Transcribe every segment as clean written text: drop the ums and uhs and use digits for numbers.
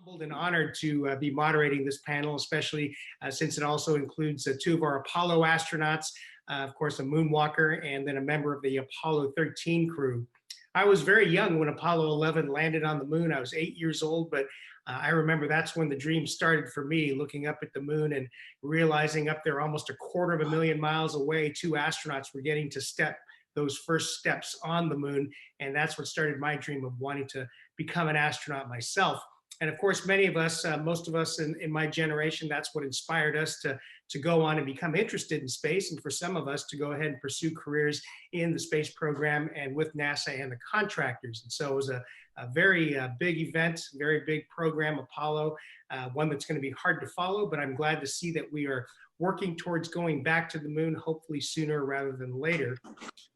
Humbled and honored to be moderating this panel, especially since it also includes two of our Apollo astronauts, of course, a moonwalker, and then a member of the Apollo 13 crew. I was very young when Apollo 11 landed on the moon. I was 8 years old, but I remember that's when the dream started for me, looking up at the moon and realizing up there almost 250,000 miles away, two astronauts were getting to step those first steps on the moon. And that's what started my dream of wanting to become an astronaut myself. And of course, many of us, most of us in my generation, that's what inspired us to go on and become interested in space. And for some of us to go ahead and pursue careers in the space program and with NASA and the contractors. And so it was a very big event, very big program, Apollo, one that's going to be hard to follow, but I'm glad to see that we are working towards going back to the moon, hopefully sooner rather than later.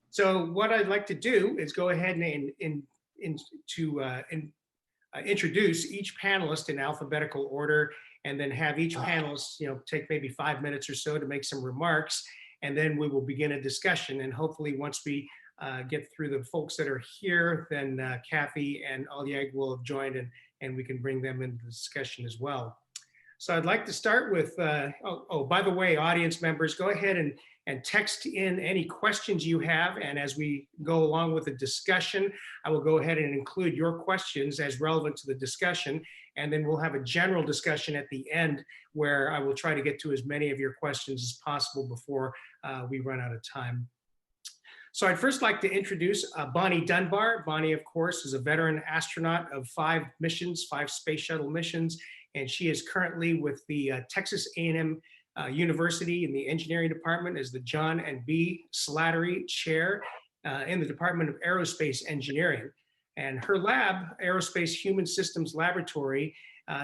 So what I'd like to do is go ahead and introduce each panelist in alphabetical order, and then have each panelist, take maybe 5 minutes or so to make some remarks, and then we will begin a discussion. And hopefully, once we get through the folks that are here, then Kathy and Oleg will have joined, and we can bring them into the discussion as well. So I'd like to start with, by the way, audience members, go ahead and text in any questions you have. And as we go along with the discussion, I will go ahead and include your questions as relevant to the discussion. And then we'll have a general discussion at the end where I will try to get to as many of your questions as possible before we run out of time. So I'd first like to introduce Bonnie Dunbar. Bonnie, of course, is a veteran astronaut of 5 missions, 5 space shuttle missions, and she is currently with the Texas A&M University in the engineering department as the John and B. Slattery Chair in the Department of Aerospace Engineering. And her lab, Aerospace Human Systems Laboratory,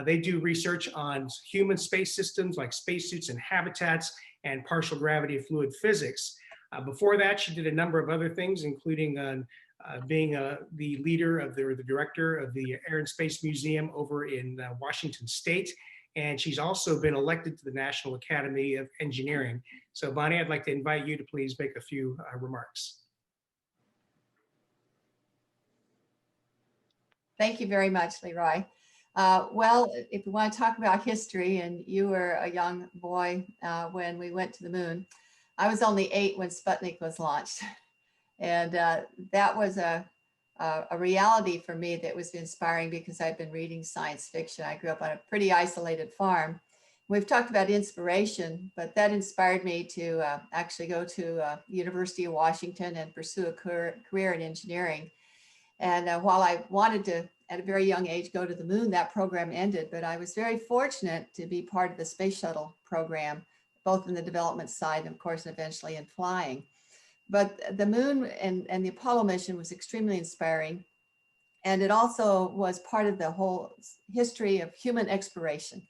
they do research on human space systems like spacesuits and habitats and partial gravity fluid physics. Before that, she did a number of other things, including being the leader of the director of the Air and Space Museum over in Washington State. And she's also been elected to the National Academy of Engineering. So Bonnie, I'd like to invite you to please make a few remarks. Thank you very much, Leroy. Well, if we want to talk about history, and you were a young boy when we went to the moon, I was only 8 when Sputnik was launched. And that was a reality for me that was inspiring because I've been reading science fiction. I grew up on a pretty isolated farm. We've talked about inspiration, but that inspired me to actually go to University of Washington and pursue a career in engineering. And while I wanted to, at a very young age, go to the moon, that program ended, but I was very fortunate to be part of the space shuttle program, both in the development side and of course, eventually in flying. But the moon and the Apollo mission was extremely inspiring. And it also was part of the whole history of human exploration.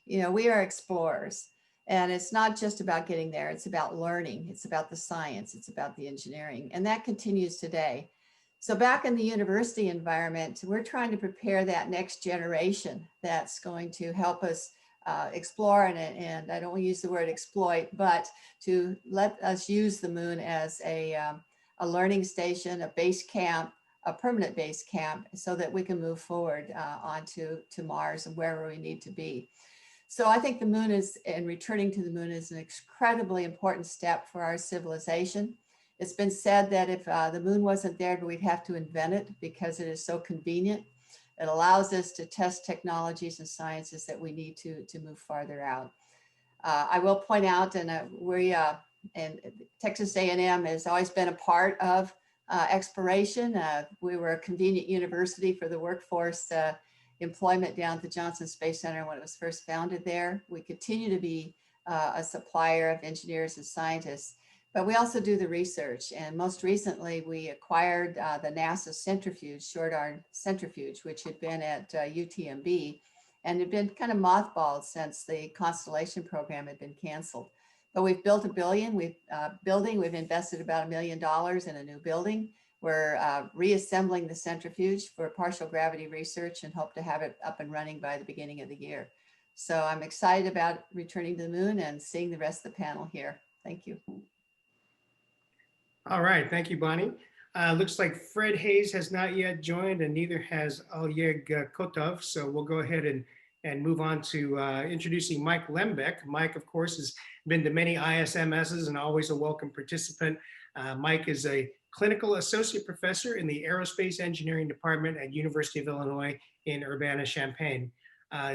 We are explorers, and it's not just about getting there. It's about learning. It's about the science. It's about the engineering. And that continues today. So back in the university environment, we're trying to prepare that next generation that's going to help us explore and I don't use the word exploit, but to let us use the moon as a learning station, a base camp, a permanent base camp, so that we can move forward onto Mars and wherever we need to be. So I think the moon and returning to the moon is an incredibly important step for our civilization. It's been said that if the moon wasn't there, we'd have to invent it because it is so convenient. It allows us to test technologies and sciences that we need to move farther out. I will point out, and Texas A&M has always been a part of exploration. We were a convenient university for the workforce employment down at the Johnson Space Center when it was first founded there. We continue to be a supplier of engineers and scientists. But we also do the research, and most recently we acquired the NASA centrifuge, short arm centrifuge, which had been at UTMB and had been kind of mothballed since the Constellation program had been canceled. But we've built a building, we've invested about $1 million in a new building. We're reassembling the centrifuge for partial gravity research and hope to have it up and running by the beginning of the year. So I'm excited about returning to the moon and seeing the rest of the panel here. Thank you. All right, thank you, Bonnie. Looks like Fred Haise has not yet joined, and neither has Oleg Kotov. So we'll go ahead and move on to introducing Mike Lembeck. Mike, of course, has been to many ISMSs and always a welcome participant. Mike is a clinical associate professor in the aerospace engineering department at University of Illinois in Urbana-Champaign.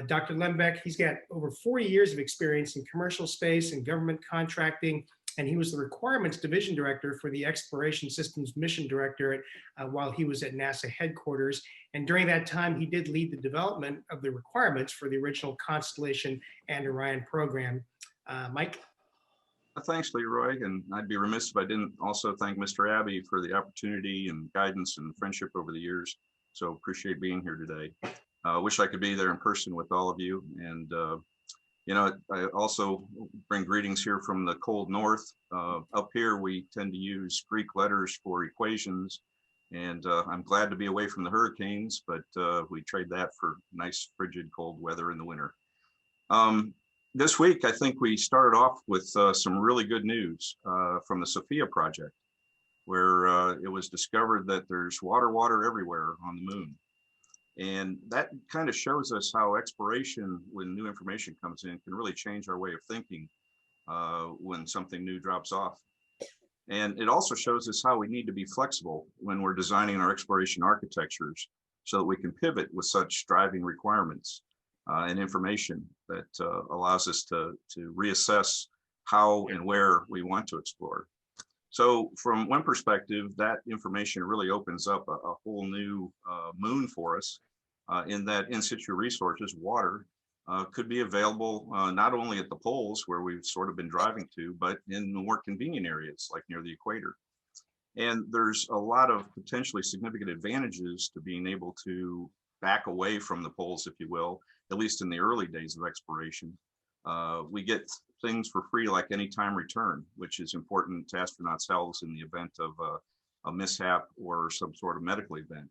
Dr. Lembeck, he's got over 40 years of experience in commercial space and government contracting, and he was the requirements division director for the Exploration Systems Mission Directorate while he was at NASA headquarters. And during that time, he did lead the development of the requirements for the original Constellation and Orion program. Mike? Thanks, Leroy, and I'd be remiss if I didn't also thank Mr. Abbey for the opportunity and guidance and friendship over the years. So appreciate being here today. Wish I could be there in person with all of you. And, you know, I also bring greetings here from the cold north. Up here, we tend to use Greek letters for equations. And I'm glad to be away from the hurricanes, but we trade that for nice, frigid, cold weather in the winter. This week, I think we started off with some really good news from the SOFIA project, where it was discovered that there's water everywhere on the moon. And that kind of shows us how exploration, when new information comes in, can really change our way of thinking when something new drops off. And it also shows us how we need to be flexible when we're designing our exploration architectures so that we can pivot with such driving requirements and information that allows us to reassess how and where we want to explore. So from one perspective, that information really opens up a whole new moon for us in that in situ resources, water, could be available not only at the poles where we've sort of been driving to, but in more convenient areas like near the equator. And there's a lot of potentially significant advantages to being able to back away from the poles, if you will, at least in the early days of exploration. We get things for free like anytime return, which is important to astronauts' health in the event of a mishap or some sort of medical event.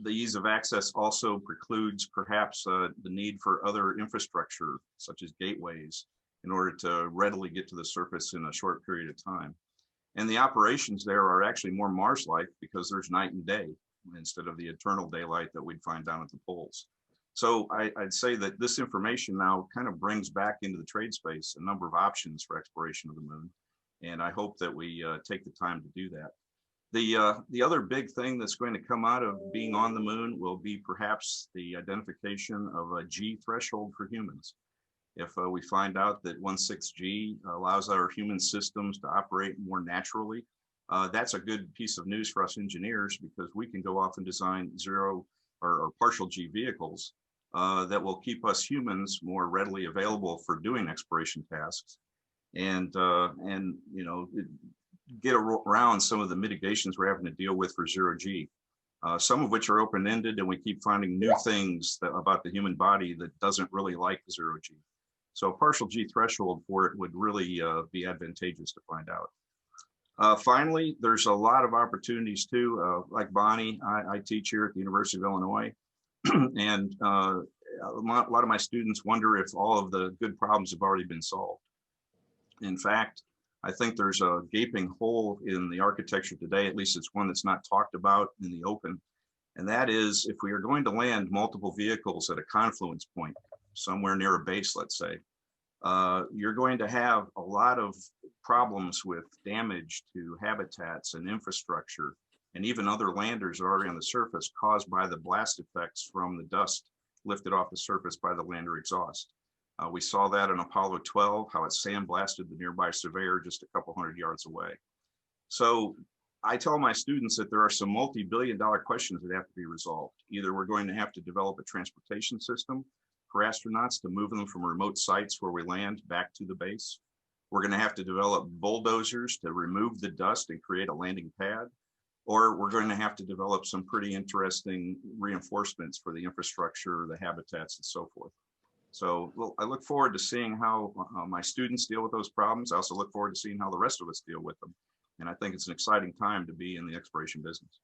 The ease of access also precludes perhaps the need for other infrastructure, such as gateways, in order to readily get to the surface in a short period of time. And the operations there are actually more Mars-like because there's night and day instead of the eternal daylight that we'd find down at the poles. So I'd say that this information now kind of brings back into the trade space a number of options for exploration of the moon. And I hope that we take the time to do that. The other big thing that's going to come out of being on the moon will be perhaps the identification of a G threshold for humans. If we find out that 1/6 G allows our human systems to operate more naturally, that's a good piece of news for us engineers because we can go off and design zero or partial G vehicles that will keep us humans more readily available for doing exploration tasks and you know, get around some of the mitigations we're having to deal with for zero G, some of which are open-ended, and we keep finding new things about the human body that doesn't really like zero G. So a partial G threshold for it would really be advantageous to find out. Finally, there's a lot of opportunities too. Like Bonnie, I teach here at the University of Illinois, and a lot of my students wonder if all of the good problems have already been solved. In fact, I think there's a gaping hole in the architecture today, at least it's one that's not talked about in the open. And that is if we are going to land multiple vehicles at a confluence point, somewhere near a base, let's say, you're going to have a lot of problems with damage to habitats and infrastructure, and even other landers already on the surface caused by the blast effects from the dust lifted off the surface by the lander exhaust. We saw that in Apollo 12, how it sandblasted the nearby Surveyor just a couple hundred yards away. So I tell my students that there are some multi-billion-dollar questions that have to be resolved. Either we're going to have to develop a transportation system for astronauts to move them from remote sites where we land back to the base. We're going to have to develop bulldozers to remove the dust and create a landing pad. Or we're going to have to develop some pretty interesting reinforcements for the infrastructure, the habitats, and so forth. So well, I look forward to seeing how my students deal with those problems. I also look forward to seeing how the rest of us deal with them. And I think it's an exciting time to be in the exploration business.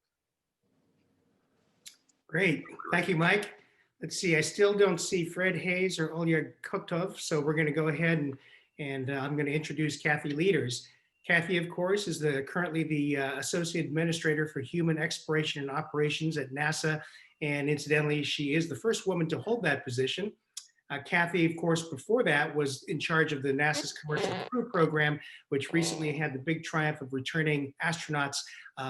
Great. Thank you, Mike. Let's see, I still don't see Fred Haise or Oleg Kotov, so we're going to go ahead and I'm going to introduce Kathy Lueders. Kathy, of course, is currently the Associate Administrator for Human Exploration and Operations at NASA. And incidentally, she is the first woman to hold that position. Kathy, of course, before that was in charge of the NASA's Commercial Crew Program, which recently had the big triumph of returning astronauts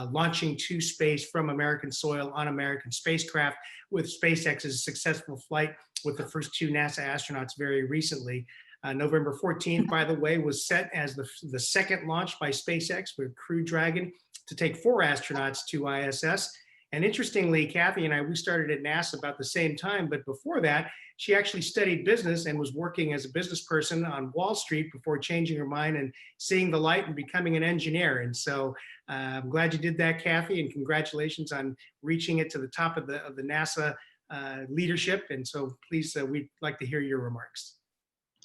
launching to space from American soil on American spacecraft, with SpaceX's successful flight with the first 2 NASA astronauts very recently. November 14th, by the way, was set as the second launch by SpaceX with Crew Dragon to take 4 astronauts to ISS. And interestingly, Kathy and I, we started at NASA about the same time, but before that, she actually studied business and was working as a business person on Wall Street before changing her mind and seeing the light and becoming an engineer. And so I'm glad you did that, Kathy, and congratulations on reaching it to the top of the NASA leadership. And so please, we'd like to hear your remarks.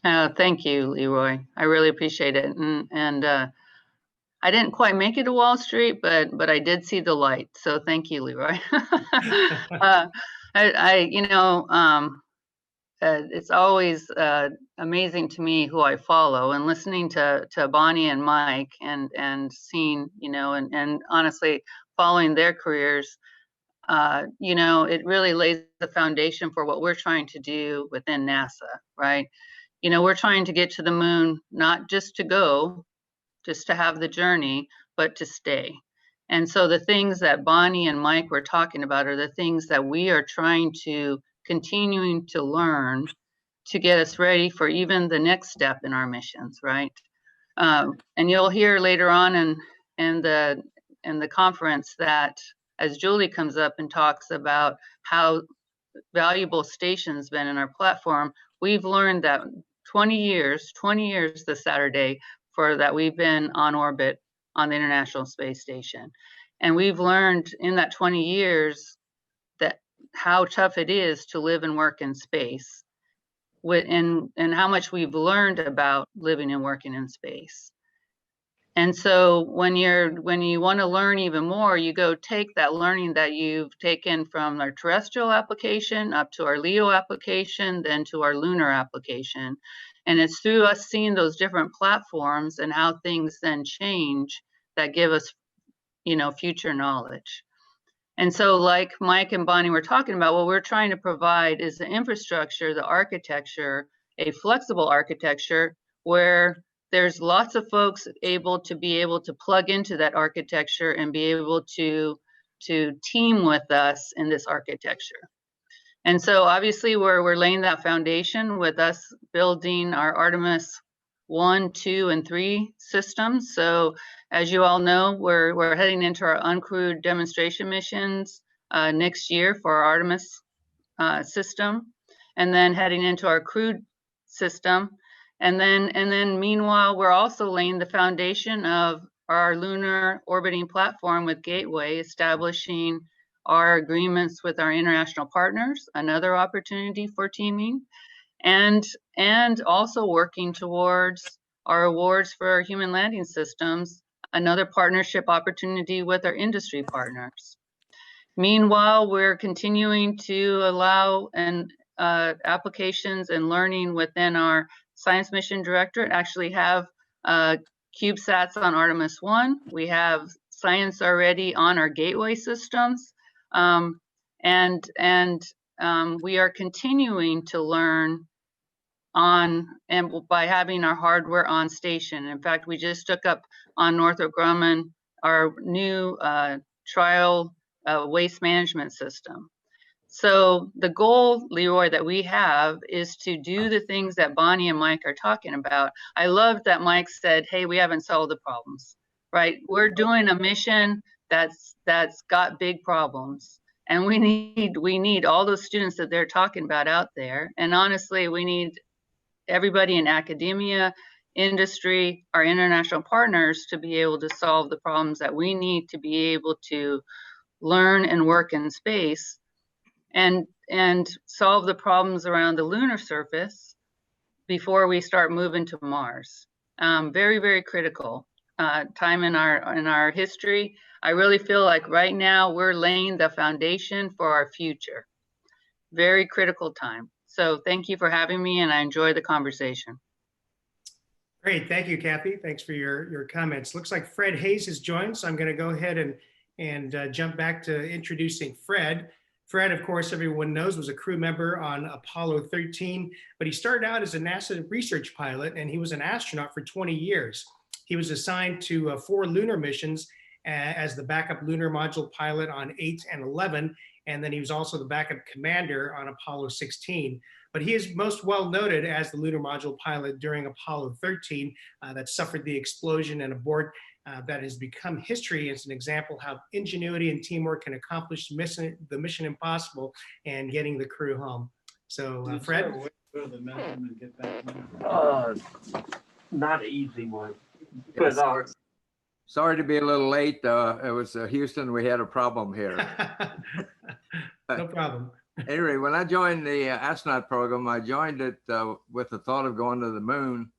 Thank you, Leroy. I really appreciate it. And I didn't quite make it to Wall Street, but I did see the light. So thank you, Leroy. It's always amazing to me who I follow, and listening to Bonnie and Mike and seeing, and honestly following their careers, it really lays the foundation for what we're trying to do within NASA, right? We're trying to get to the moon, not just to go, just to have the journey, but to stay. And so the things that Bonnie and Mike were talking about are the things that we are trying to continuing to learn to get us ready for even the next step in our missions, right? And you'll hear later on in the conference that as Julie comes up and talks about how valuable station's been in our platform, we've learned that 20 years this Saturday that we've been on orbit on the International Space Station. And we've learned in that 20 years that how tough it is to live and work in space, and how much we've learned about living and working in space. And so when you want to learn even more, you go take that learning that you've taken from our terrestrial application up to our LEO application, then to our lunar application. And it's through us seeing those different platforms and how things then change that give us, future knowledge. And so like Mike and Bonnie were talking about, what we're trying to provide is the infrastructure, the architecture, a flexible architecture where there's lots of folks able to plug into that architecture and be able to team with us in this architecture. And so obviously we're laying that foundation with us building our Artemis 1, 2, and 3 systems. So as you all know, we're heading into our uncrewed demonstration missions next year for our Artemis system, and then heading into our crewed system. And then meanwhile, we're also laying the foundation of our lunar orbiting platform with Gateway, establishing our agreements with our international partners, another opportunity for teaming, and also working towards our awards for our human landing systems, another partnership opportunity with our industry partners. Meanwhile, we're continuing to allow applications and learning within our Science Mission Directorate. Actually have CubeSats on Artemis 1. We have science already on our Gateway systems. And we are continuing to learn by having our hardware on station. In fact, we just took up on Northrop Grumman our new trial waste management system. So the goal, Leroy, that we have is to do the things that Bonnie and Mike are talking about. I love that Mike said, hey, we haven't solved the problems, right? We're doing a mission that's got big problems. And we need all those students that they're talking about out there. And honestly, we need everybody in academia, industry, our international partners to be able to solve the problems that we need to be able to learn and work in space and solve the problems around the lunar surface before we start moving to Mars. Very, very critical time in our history. I really feel like right now we're laying the foundation for our future. Very critical time. So thank you for having me, and I enjoy the conversation. Great, thank you, Kathy. Thanks for your comments. Looks like Fred Haise has joined, so I'm going to go ahead and jump back to introducing Fred. Fred, of course, everyone knows, was a crew member on Apollo 13, but he started out as a NASA research pilot, and he was an astronaut for 20 years. He was assigned to 4 lunar missions as the backup lunar module pilot on 8 and 11, and then he was also the backup commander on Apollo 16. But he is most well noted as the lunar module pilot during Apollo 13 that suffered the explosion and abort that has become history as an example how ingenuity and teamwork can accomplish the mission impossible and getting the crew home. So Fred? Go to the bathroom and get back in. Not an easy one. Yes. But Sorry to be a little late. It was Houston. We had a problem here. No problem. Anyway, when I joined the astronaut program, I joined it with the thought of going to the moon,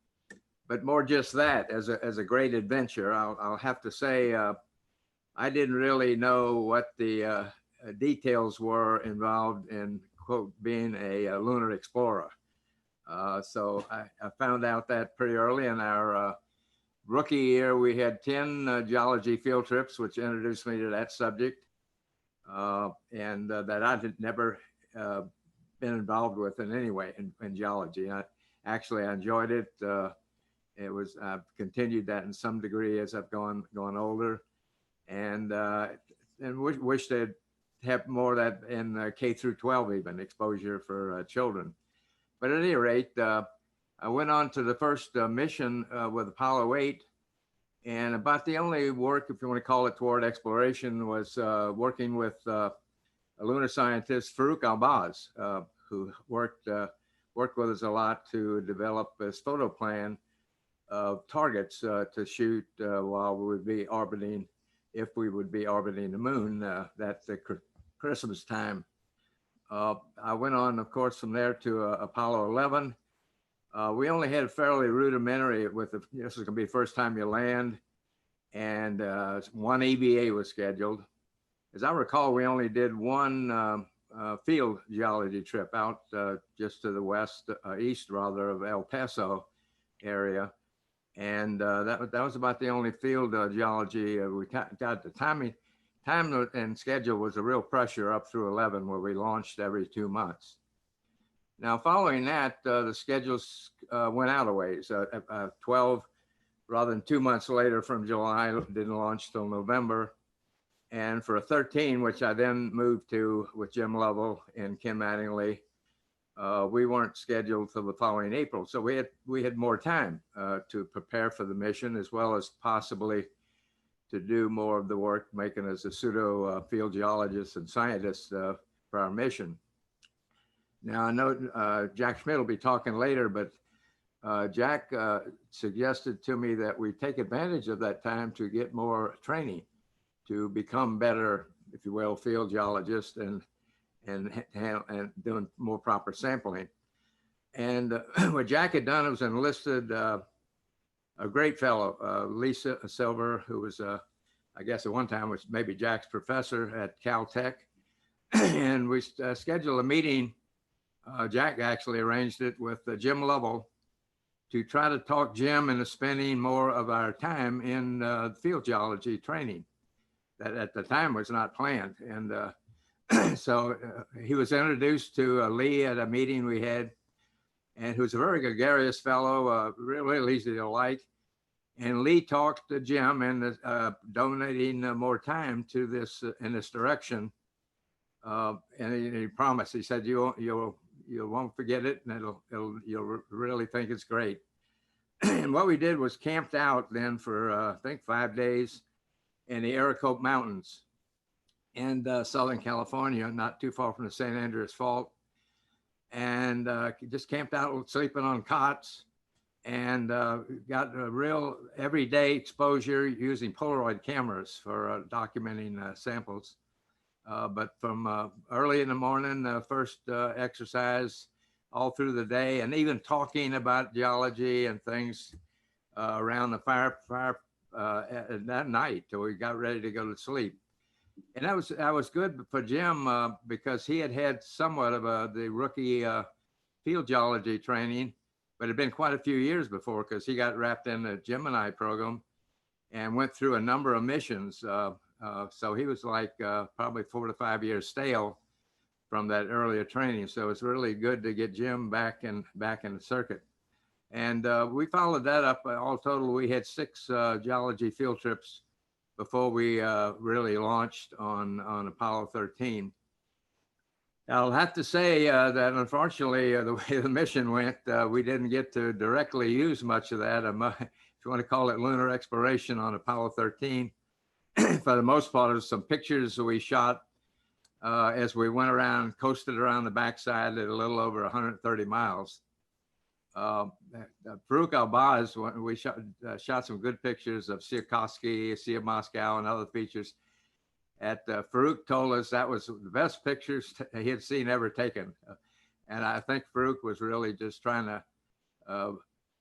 but more just that as a great adventure. I'll have to say, I didn't really know what the details were involved in, quote, being a lunar explorer. So I found out that pretty early in our rookie year. We had 10 geology field trips, which introduced me to that subject. And that I had never been involved with in any way in geology. I enjoyed it. I've continued that in some degree as I've gone older, and wish they'd have more of that in K through 12 even exposure for children. But at any rate, I went on to the first mission with Apollo 8. And about the only work, if you want to call it, toward exploration was working with a lunar scientist, Farouk Albaz, who worked with us a lot to develop this photo plan of targets to shoot while we would be orbiting, if we would be orbiting the moon, that's the Christmas time. I went on, of course, from there to Apollo 11. We only had fairly rudimentary this is going to be the first time you land, and 1 EVA was scheduled. As I recall, we only did one field geology trip out just to the west, east rather, of El Paso area. And that was about the only field geology we got. The time and schedule was a real pressure up through 11, where we launched every 2 months. Now, following that, the schedules went out a ways. 12, rather than 2 months later from July, didn't launch till November. And for a 13, which I then moved to with Jim Lovell and Kim Mattingly, we weren't scheduled till the following April. So we had more time to prepare for the mission, as well as possibly to do more of the work, making us a pseudo field geologist and scientist for our mission. Now, I know Jack Schmitt will be talking later, but Jack suggested to me that we take advantage of that time to get more training, to become better, if you will, field geologists and doing more proper sampling. And what Jack had done was enlisted a great fellow, Lisa Silver, who was, I guess at one time was maybe Jack's professor at Caltech. And we scheduled a meeting. Jack actually arranged it with Jim Lovell to try to talk Jim into spending more of our time in field geology training. That at the time was not planned. And so he was introduced to Lee at a meeting we had, and who's a very gregarious fellow, really easy to like. And Lee talked to Jim and donating more time to this in this direction. And he promised. He said, "You won't forget it, and you'll really think it's great." And what we did was camped out then for I think 5 days in the Aracope Mountains in Southern California, not too far from the San Andreas Fault, and just camped out sleeping on cots, and got a real everyday exposure using Polaroid cameras for documenting samples. But from early in the morning, first exercise all through the day, and even talking about geology and things around the fire that night till we got ready to go to sleep. And that was good for Jim because he had somewhat of the rookie field geology training, but it had been quite a few years before because he got wrapped in the Gemini program and went through a number of missions. So he was like probably 4 to 5 years stale from that earlier training. So it's really good to get Jim back in the circuit. And we followed that up. All total, we had 6 geology field trips before we really launched on Apollo 13. I'll have to say that unfortunately, the way the mission went, we didn't get to directly use much of that. If you want to call it lunar exploration on Apollo 13, for the most part, there's some pictures that we shot as we went around, coasted around the backside at a little over 130 miles. Farouk Al-Baz, we shot some good pictures of Tsiolkovsky, Sea of Moscow, and other features. Farouk told us that was the best pictures he had seen ever taken. And I think Farouk was really just trying to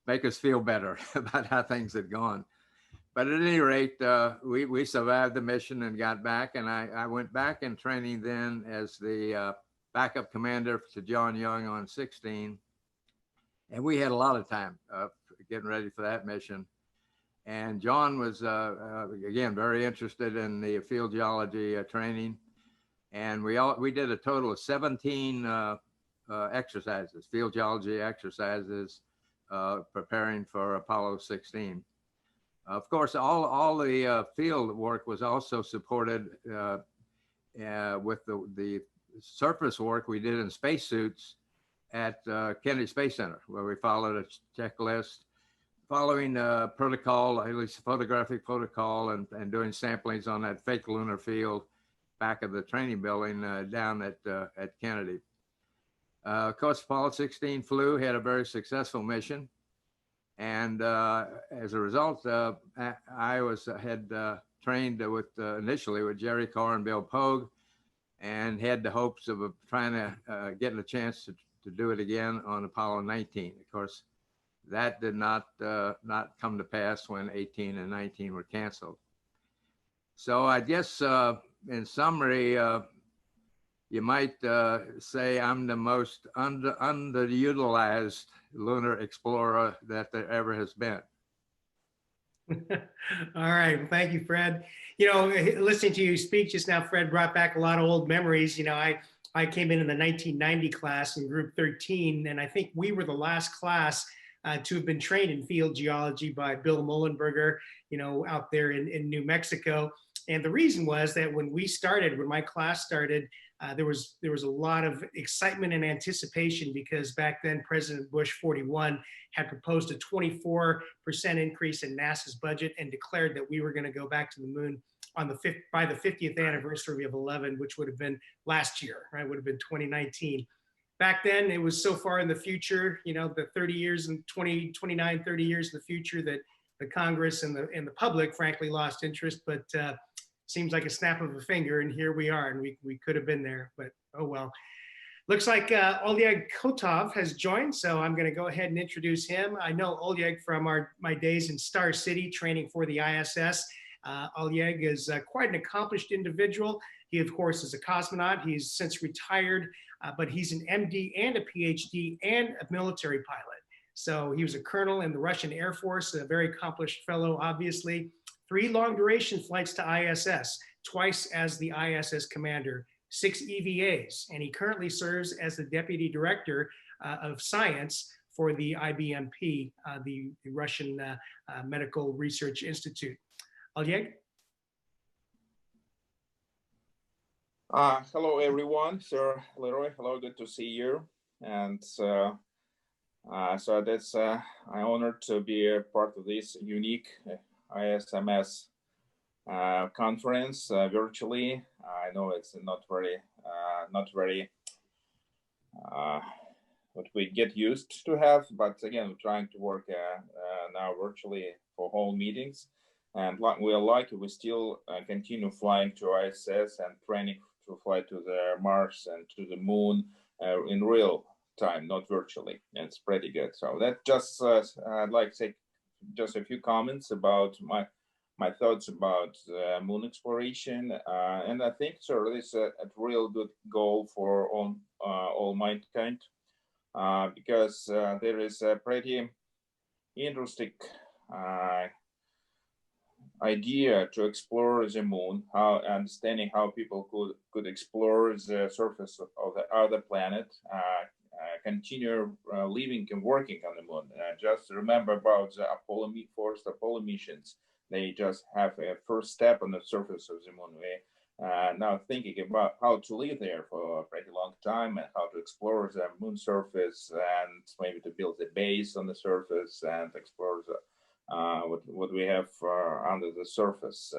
make us feel better about how things had gone. But at any rate, we survived the mission and got back. And I went back in training then as the backup commander to John Young on 16. And we had a lot of time getting ready for that mission. And John was, again, very interested in the field geology training. And we did a total of 17 exercises, field geology exercises, preparing for Apollo 16. Of course, all the field work was also supported with the surface work we did in spacesuits at Kennedy Space Center, where we followed a checklist, following protocol, at least photographic protocol, and doing samplings on that fake lunar field back of the training building down at Kennedy. Of course, Apollo 16 flew, had a very successful mission. And as a result, I had trained initially with Jerry Carr and Bill Pogue, and had the hopes of trying to getting a chance to do it again on Apollo 19. Of course, that did not come to pass when 18 and 19 were canceled. So I guess in summary, you might say I'm the most underutilized lunar explorer that there ever has been. All right. Well, thank you, Fred. You know, listening to you speak just now, Fred, brought back a lot of old memories. You know, I came in the 1990 class in group 13, and I think we were the last class to have been trained in field geology by Bill Mullenberger, you know, out there in New Mexico. And the reason was that when my class started, there was a lot of excitement and anticipation, because back then President Bush 41 had proposed a 24% increase in NASA's budget and declared that we were going to go back to the moon by the 50th anniversary of 11, which would have been last year, right? Would have been 2019. Back then, it was so far in the future, you know, the 30 years and 29, 30 years in the future that the Congress and the public, frankly, lost interest. But seems like a snap of a finger, and here we are, and we could have been there, but oh well. Looks like Oleg Kotov has joined, so I'm going to go ahead and introduce him. I know Oleg from my days in Star City training for the ISS. Oleg is quite an accomplished individual. He, of course, is a cosmonaut. He's since retired, but he's an MD and a PhD and a military pilot. So he was a colonel in the Russian Air Force, a very accomplished fellow, obviously. 3 long duration flights to ISS, twice as the ISS commander, 6 EVAs, and he currently serves as the deputy director of science for the IBMP, the Russian Medical Research Institute. Oleg? Hello, everyone. Sir Leroy, hello, good to see you. And so that's I'm honored to be a part of this unique ISMS conference virtually. I know it's not very what we get used to have, but again, we're trying to work now virtually for whole meetings. And we are lucky we still continue flying to ISS and training to fly to the Mars and to the moon in real time, not virtually. And it's pretty good. So that just I'd like to say just a few comments about my thoughts about moon exploration. And I think, sir, this is a real good goal for all mankind. because there is a pretty interesting idea to explore the moon, how understanding how people could explore the surface of the other planet, continue living and working on the moon. Just remember about the first Apollo missions. They just have a first step on the surface of the moon. We now thinking about how to live there for a pretty long time and how to explore the moon surface and maybe to build a base on the surface and explore the what we have under the surface,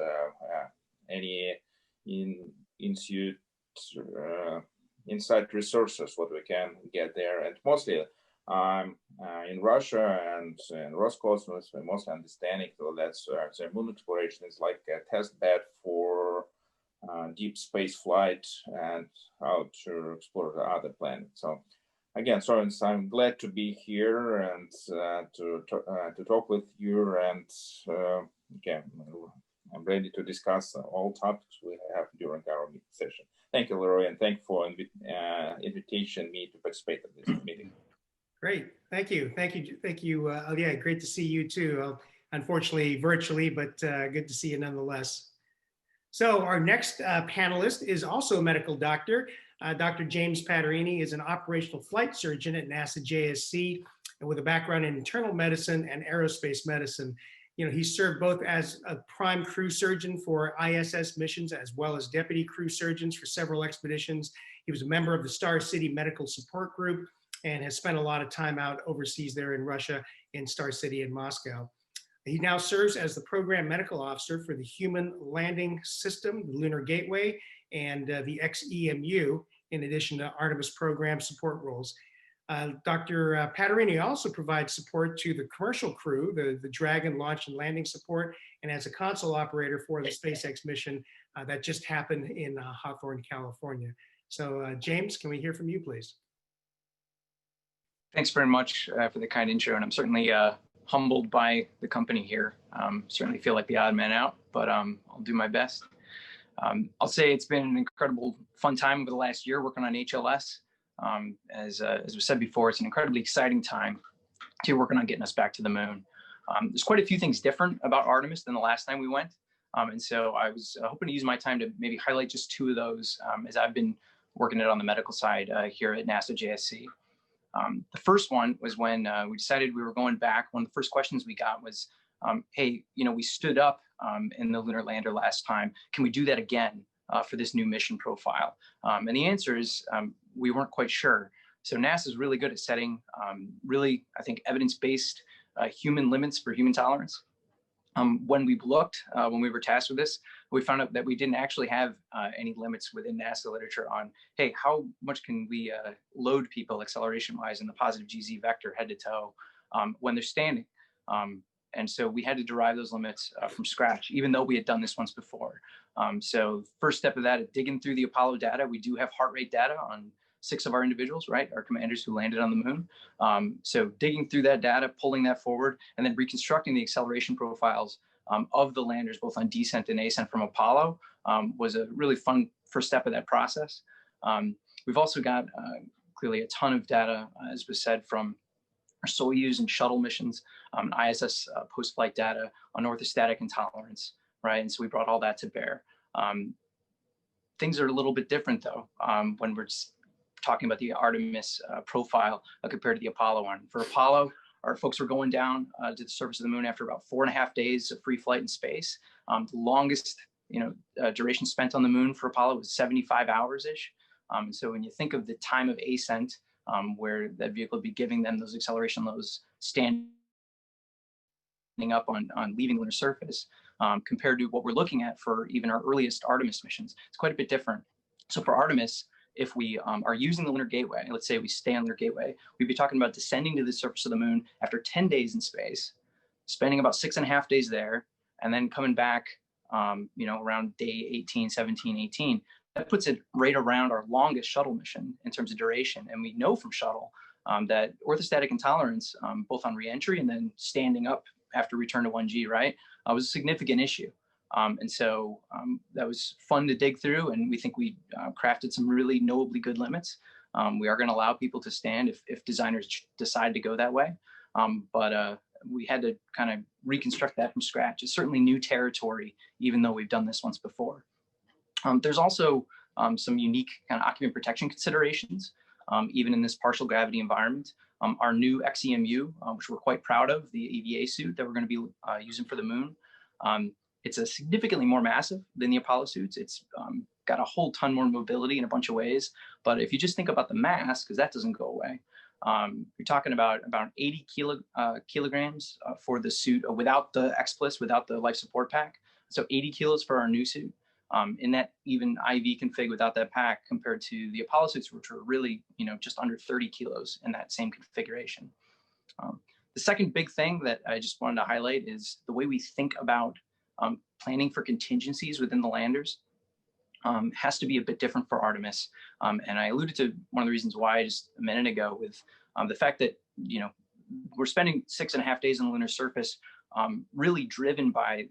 any inside resources, what we can get there. And mostly in Russia and in Roscosmos, we're mostly understanding that's the moon exploration is like a test bed for deep space flight and how to explore the other planets. So again, sorry, I'm glad to be here and to talk with you. And again, I'm ready to discuss all topics we have during our session. Thank you, Leroy, and thank you for invitation me to participate in this meeting. Great, thank you. Yeah, great to see you too. Unfortunately, virtually, but good to see you nonetheless. So our next panelist is also a medical doctor. Dr. James Pattarini is an operational flight surgeon at NASA JSC and with a background in internal medicine and aerospace medicine. He served both as a prime crew surgeon for ISS missions as well as deputy crew surgeons for several expeditions. He was a member of the Star City Medical Support Group and has spent a lot of time out overseas there in Russia, in Star City and Moscow. He now serves as the program medical officer for the Human Landing System, the Lunar Gateway, and the XEMU, in addition to Artemis program support roles. Dr. Pattarini also provides support to the commercial crew, the Dragon launch and landing support, and as a console operator for the SpaceX mission that just happened in Hawthorne, California. So James, can we hear from you, please? Thanks very much for the kind intro, and I'm certainly humbled by the company here. Certainly feel like the odd man out, but I'll do my best. I'll say it's been an incredible fun time over the last year working on HLS. As was said before, it's an incredibly exciting time to be working on getting us back to the moon. There's quite a few things different about Artemis than the last time we went. And so I was hoping to use my time to maybe highlight just two of those as I've been working it on the medical side here at NASA JSC. The first one was when we decided we were going back. One of the first questions we got was, hey, we stood up in the lunar lander last time. Can we do that again for this new mission profile? And the answer is we weren't quite sure. So NASA is really good at setting really, I think, evidence-based human limits for human tolerance. When we looked, when we were tasked with this, we found out that we didn't actually have any limits within NASA literature on, hey, how much can we load people acceleration-wise in the positive GZ vector head to toe when they're standing? And so we had to derive those limits from scratch, even though we had done this once before. So first step of that, digging through the Apollo data, we do have heart rate data on 6 of our individuals, right? Our commanders who landed on the moon. So digging through that data, pulling that forward, and then reconstructing the acceleration profiles of the landers, both on descent and ascent from Apollo, was a really fun first step of that process. We've also got clearly a ton of data, as was said, from our Soyuz and shuttle missions, ISS post-flight data on orthostatic intolerance, right? And so we brought all that to bear. Things are a little bit different though, when we're talking about the Artemis profile compared to the Apollo one. For Apollo, our folks were going down to the surface of the moon after about 4.5 days of free flight in space. The longest, duration spent on the moon for Apollo was 75 hours-ish. And so when you think of the time of ascent, where that vehicle would be giving them those acceleration lows standing up on leaving the lunar surface, compared to what we're looking at for even our earliest Artemis missions, it's quite a bit different. So for Artemis, if we are using the lunar gateway, let's say we stay on the lunar gateway, we'd be talking about descending to the surface of the moon after 10 days in space, spending about 6.5 days there, and then coming back, around day 18, 17, 18. That puts it right around our longest shuttle mission in terms of duration. And we know from shuttle that orthostatic intolerance, both on reentry and then standing up after return to 1G, right, was a significant issue. And so that was fun to dig through, and we think we crafted some really knowably good limits. We are going to allow people to stand if designers decide to go that way. But we had to kind of reconstruct that from scratch. It's certainly new territory, even though we've done this once before. There's also some unique kind of occupant protection considerations, even in this partial gravity environment. Our new XEMU, which we're quite proud of, the EVA suit that we're going to be using for the moon, it's a significantly more massive than the Apollo suits. It's got a whole ton more mobility in a bunch of ways. But if you just think about the mass, because that doesn't go away, you're talking about 80 kilograms for the suit without the X-Plus, without the life support pack. So 80 kilos for our new suit. In that even IV config without that pack, compared to the Apollo suits, which were really, just under 30 kilos in that same configuration. The second big thing that I just wanted to highlight is the way we think about planning for contingencies within the landers has to be a bit different for Artemis. And I alluded to one of the reasons why just a minute ago with the fact that, we're spending 6.5 days on the lunar surface, really driven by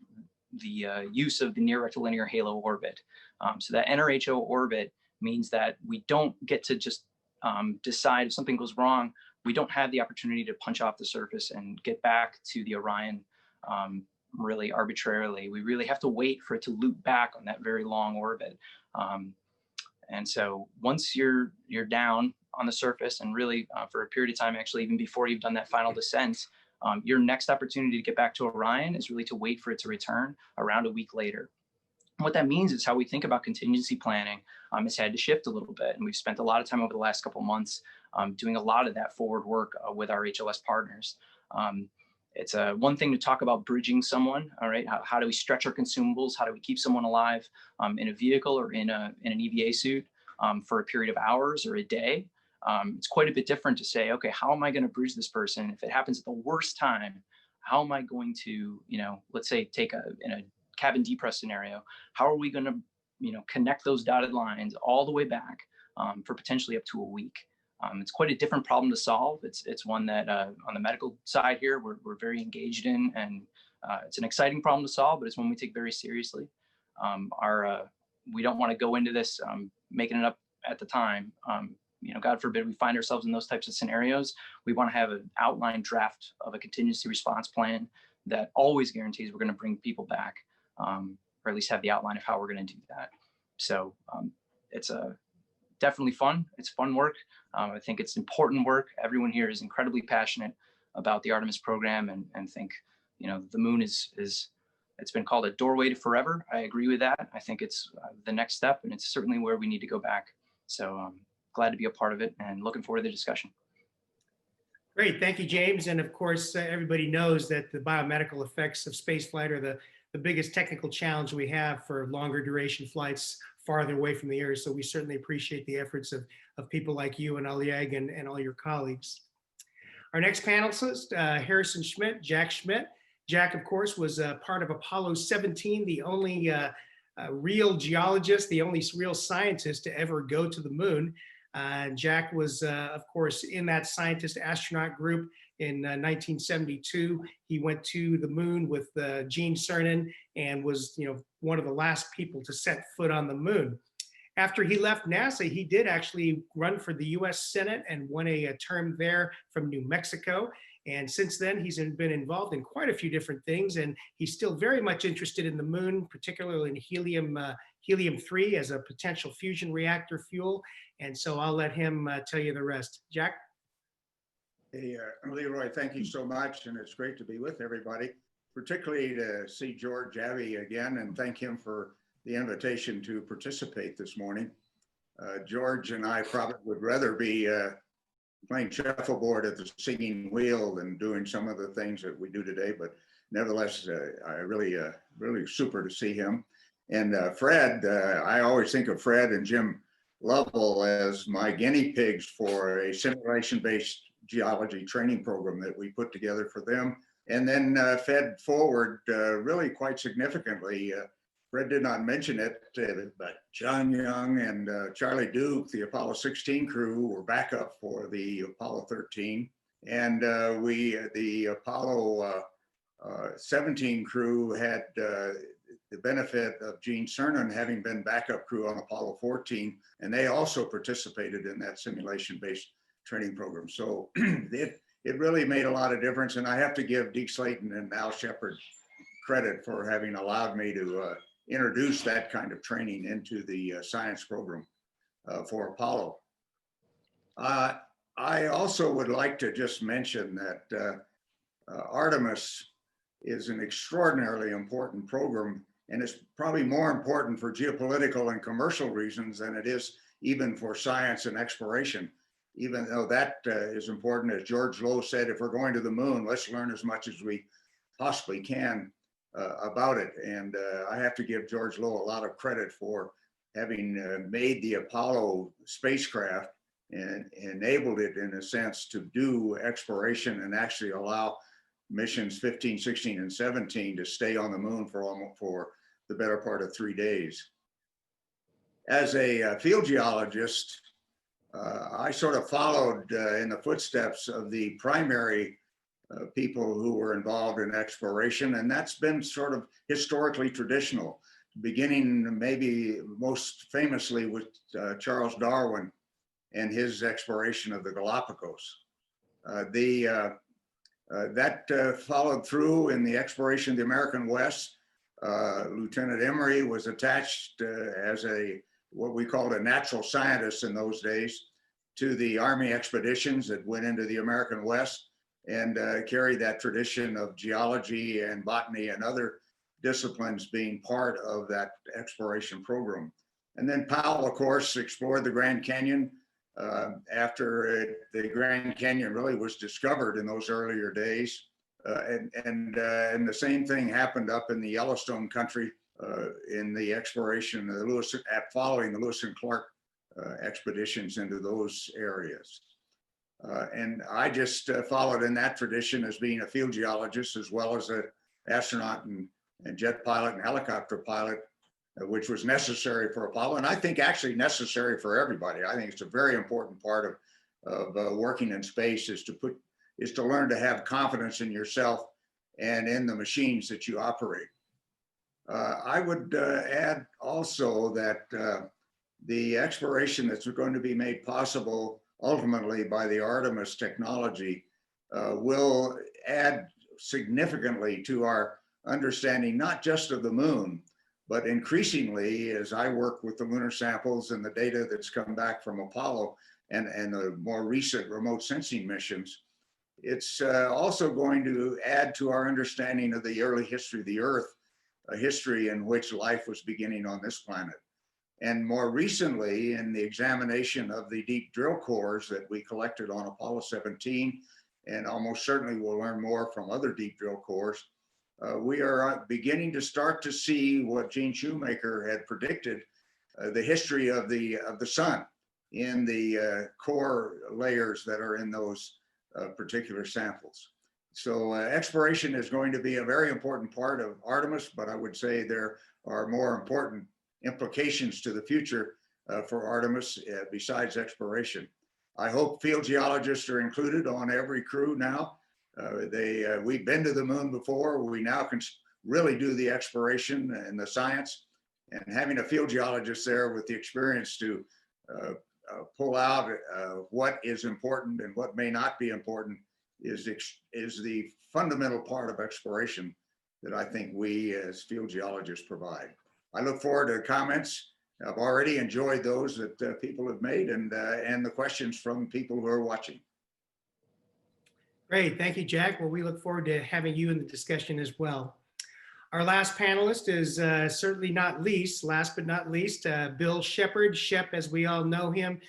the use of the near rectilinear halo orbit. So that NRHO orbit means that we don't get to just decide if something goes wrong. We don't have the opportunity to punch off the surface and get back to the Orion really arbitrarily. We really have to wait for it to loop back on that very long orbit. And so once you're down on the surface, and really for a period of time, actually, even before you've done that final descent, your next opportunity to get back to Orion is really to wait for it to return around a week later. What that means is how we think about contingency planning has had to shift a little bit. And we've spent a lot of time over the last couple of months doing a lot of that forward work with our HLS partners. It's one thing to talk about bridging someone, all right? How do we stretch our consumables? How do we keep someone alive in a vehicle or in an EVA suit for a period of hours or a day? It's quite a bit different to say, okay, how am I going to bridge this person? If it happens at the worst time, how am I going to, let's say in a cabin depress scenario, how are we going to, connect those dotted lines all the way back for potentially up to a week? It's quite a different problem to solve. It's one that on the medical side here, we're very engaged in, and it's an exciting problem to solve, but it's one we take very seriously. We don't want to go into this making it up at the time. God forbid we find ourselves in those types of scenarios. We want to have an outline draft of a contingency response plan that always guarantees we're going to bring people back, or at least have the outline of how we're going to do that. So it's definitely fun. It's fun work. I think it's important work. Everyone here is incredibly passionate about the Artemis program, and think, the moon is it's been called a doorway to forever. I agree with that. I think it's the next step, and it's certainly where we need to go back. So glad to be a part of it, and looking forward to the discussion. Great, thank you, James. And of course, everybody knows that the biomedical effects of spaceflight are the biggest technical challenge we have for longer duration flights farther away from the Earth. So we certainly appreciate the efforts of people like you and Oleg and all your colleagues. Our next panelist, Harrison Schmitt, Jack Schmitt. Jack, of course, was part of Apollo 17, the only real geologist, the only real scientist to ever go to the moon. Jack was, of course, in that scientist astronaut group in 1972. He went to the moon with Gene Cernan and was, one of the last people to set foot on the moon. After he left NASA, he did actually run for the US Senate and won a term there from New Mexico. And since then, he's been involved in quite a few different things, and he's still very much interested in the moon, particularly in helium-3 as a potential fusion reactor fuel. And so I'll let him tell you the rest. Jack? Hey, Leroy, thank you so much. And it's great to be with everybody, particularly to see George Abbey again, and thank him for the invitation to participate this morning. George and I probably would rather be playing shuffleboard at the singing wheel than doing some of the things that we do today, but nevertheless, I really super to see him. And Fred, I always think of Fred and Jim Lovell as my guinea pigs for a simulation-based geology training program that we put together for them, and then fed forward really quite significantly. Fred did not mention it, but John Young and Charlie Duke, the Apollo 16 crew, were backup for the Apollo 13. And the Apollo 17 crew had the benefit of Gene Cernan having been backup crew on Apollo 14, and they also participated in that simulation-based training program. So it really made a lot of difference, and I have to give Deke Slayton and Al Shepard credit for having allowed me to introduce that kind of training into the science program for Apollo. I also would like to just mention that Artemis is an extraordinarily important program, and it's probably more important for geopolitical and commercial reasons than it is even for science and exploration. Even though that is important, as George Low said, if we're going to the moon, let's learn as much as we possibly can about it. And I have to give George Low a lot of credit for having made the Apollo spacecraft and enabled it, in a sense, to do exploration and actually allow missions 15, 16, and 17 to stay on the moon for the better part of 3 days. As a field geologist, I sort of followed in the footsteps of the primary people who were involved in exploration, and that's been sort of historically traditional, beginning maybe most famously with Charles Darwin and his exploration of the Galapagos. That followed through in the exploration of the American West. Lieutenant Emery was attached as what we called a natural scientist in those days to the Army expeditions that went into the American West and carried that tradition of geology and botany and other disciplines being part of that exploration program. And then Powell, of course, explored the Grand Canyon after the Grand Canyon really was discovered in those earlier days. And the same thing happened up in the Yellowstone country in the exploration of following the Lewis and Clark expeditions into those areas. And I just followed in that tradition as being a field geologist, as well as an astronaut and jet pilot and helicopter pilot, which was necessary for Apollo, and I think actually necessary for everybody. I think it's a very important part of working in space is to learn to have confidence in yourself and in the machines that you operate. I would add also that the exploration that's going to be made possible ultimately by the Artemis technology will add significantly to our understanding, not just of the moon, but increasingly, as I work with the lunar samples and the data that's come back from Apollo and the more recent remote sensing missions, it's also going to add to our understanding of the early history of the Earth, a history in which life was beginning on this planet. And more recently, in the examination of the deep drill cores that we collected on Apollo 17, and almost certainly we'll learn more from other deep drill cores, we are beginning to start to see what Gene Shoemaker had predicted, the history of the sun in the core layers that are in those particular samples. So exploration is going to be a very important part of Artemis, but I would say there are more important implications to the future for Artemis besides exploration. I hope field geologists are included on every crew now. We've been to the moon before. We now can really do the exploration and the science, and having a field geologist there with the experience to pull out what is important and what may not be important is the fundamental part of exploration that I think we as field geologists provide. I look forward to comments. I've already enjoyed those that people have made and the questions from people who are watching. Great, thank you, Jack. Well, we look forward to having you in the discussion as well. Our last panelist is certainly not least, last but not least, Bill Shepard. Shep, as we all know him.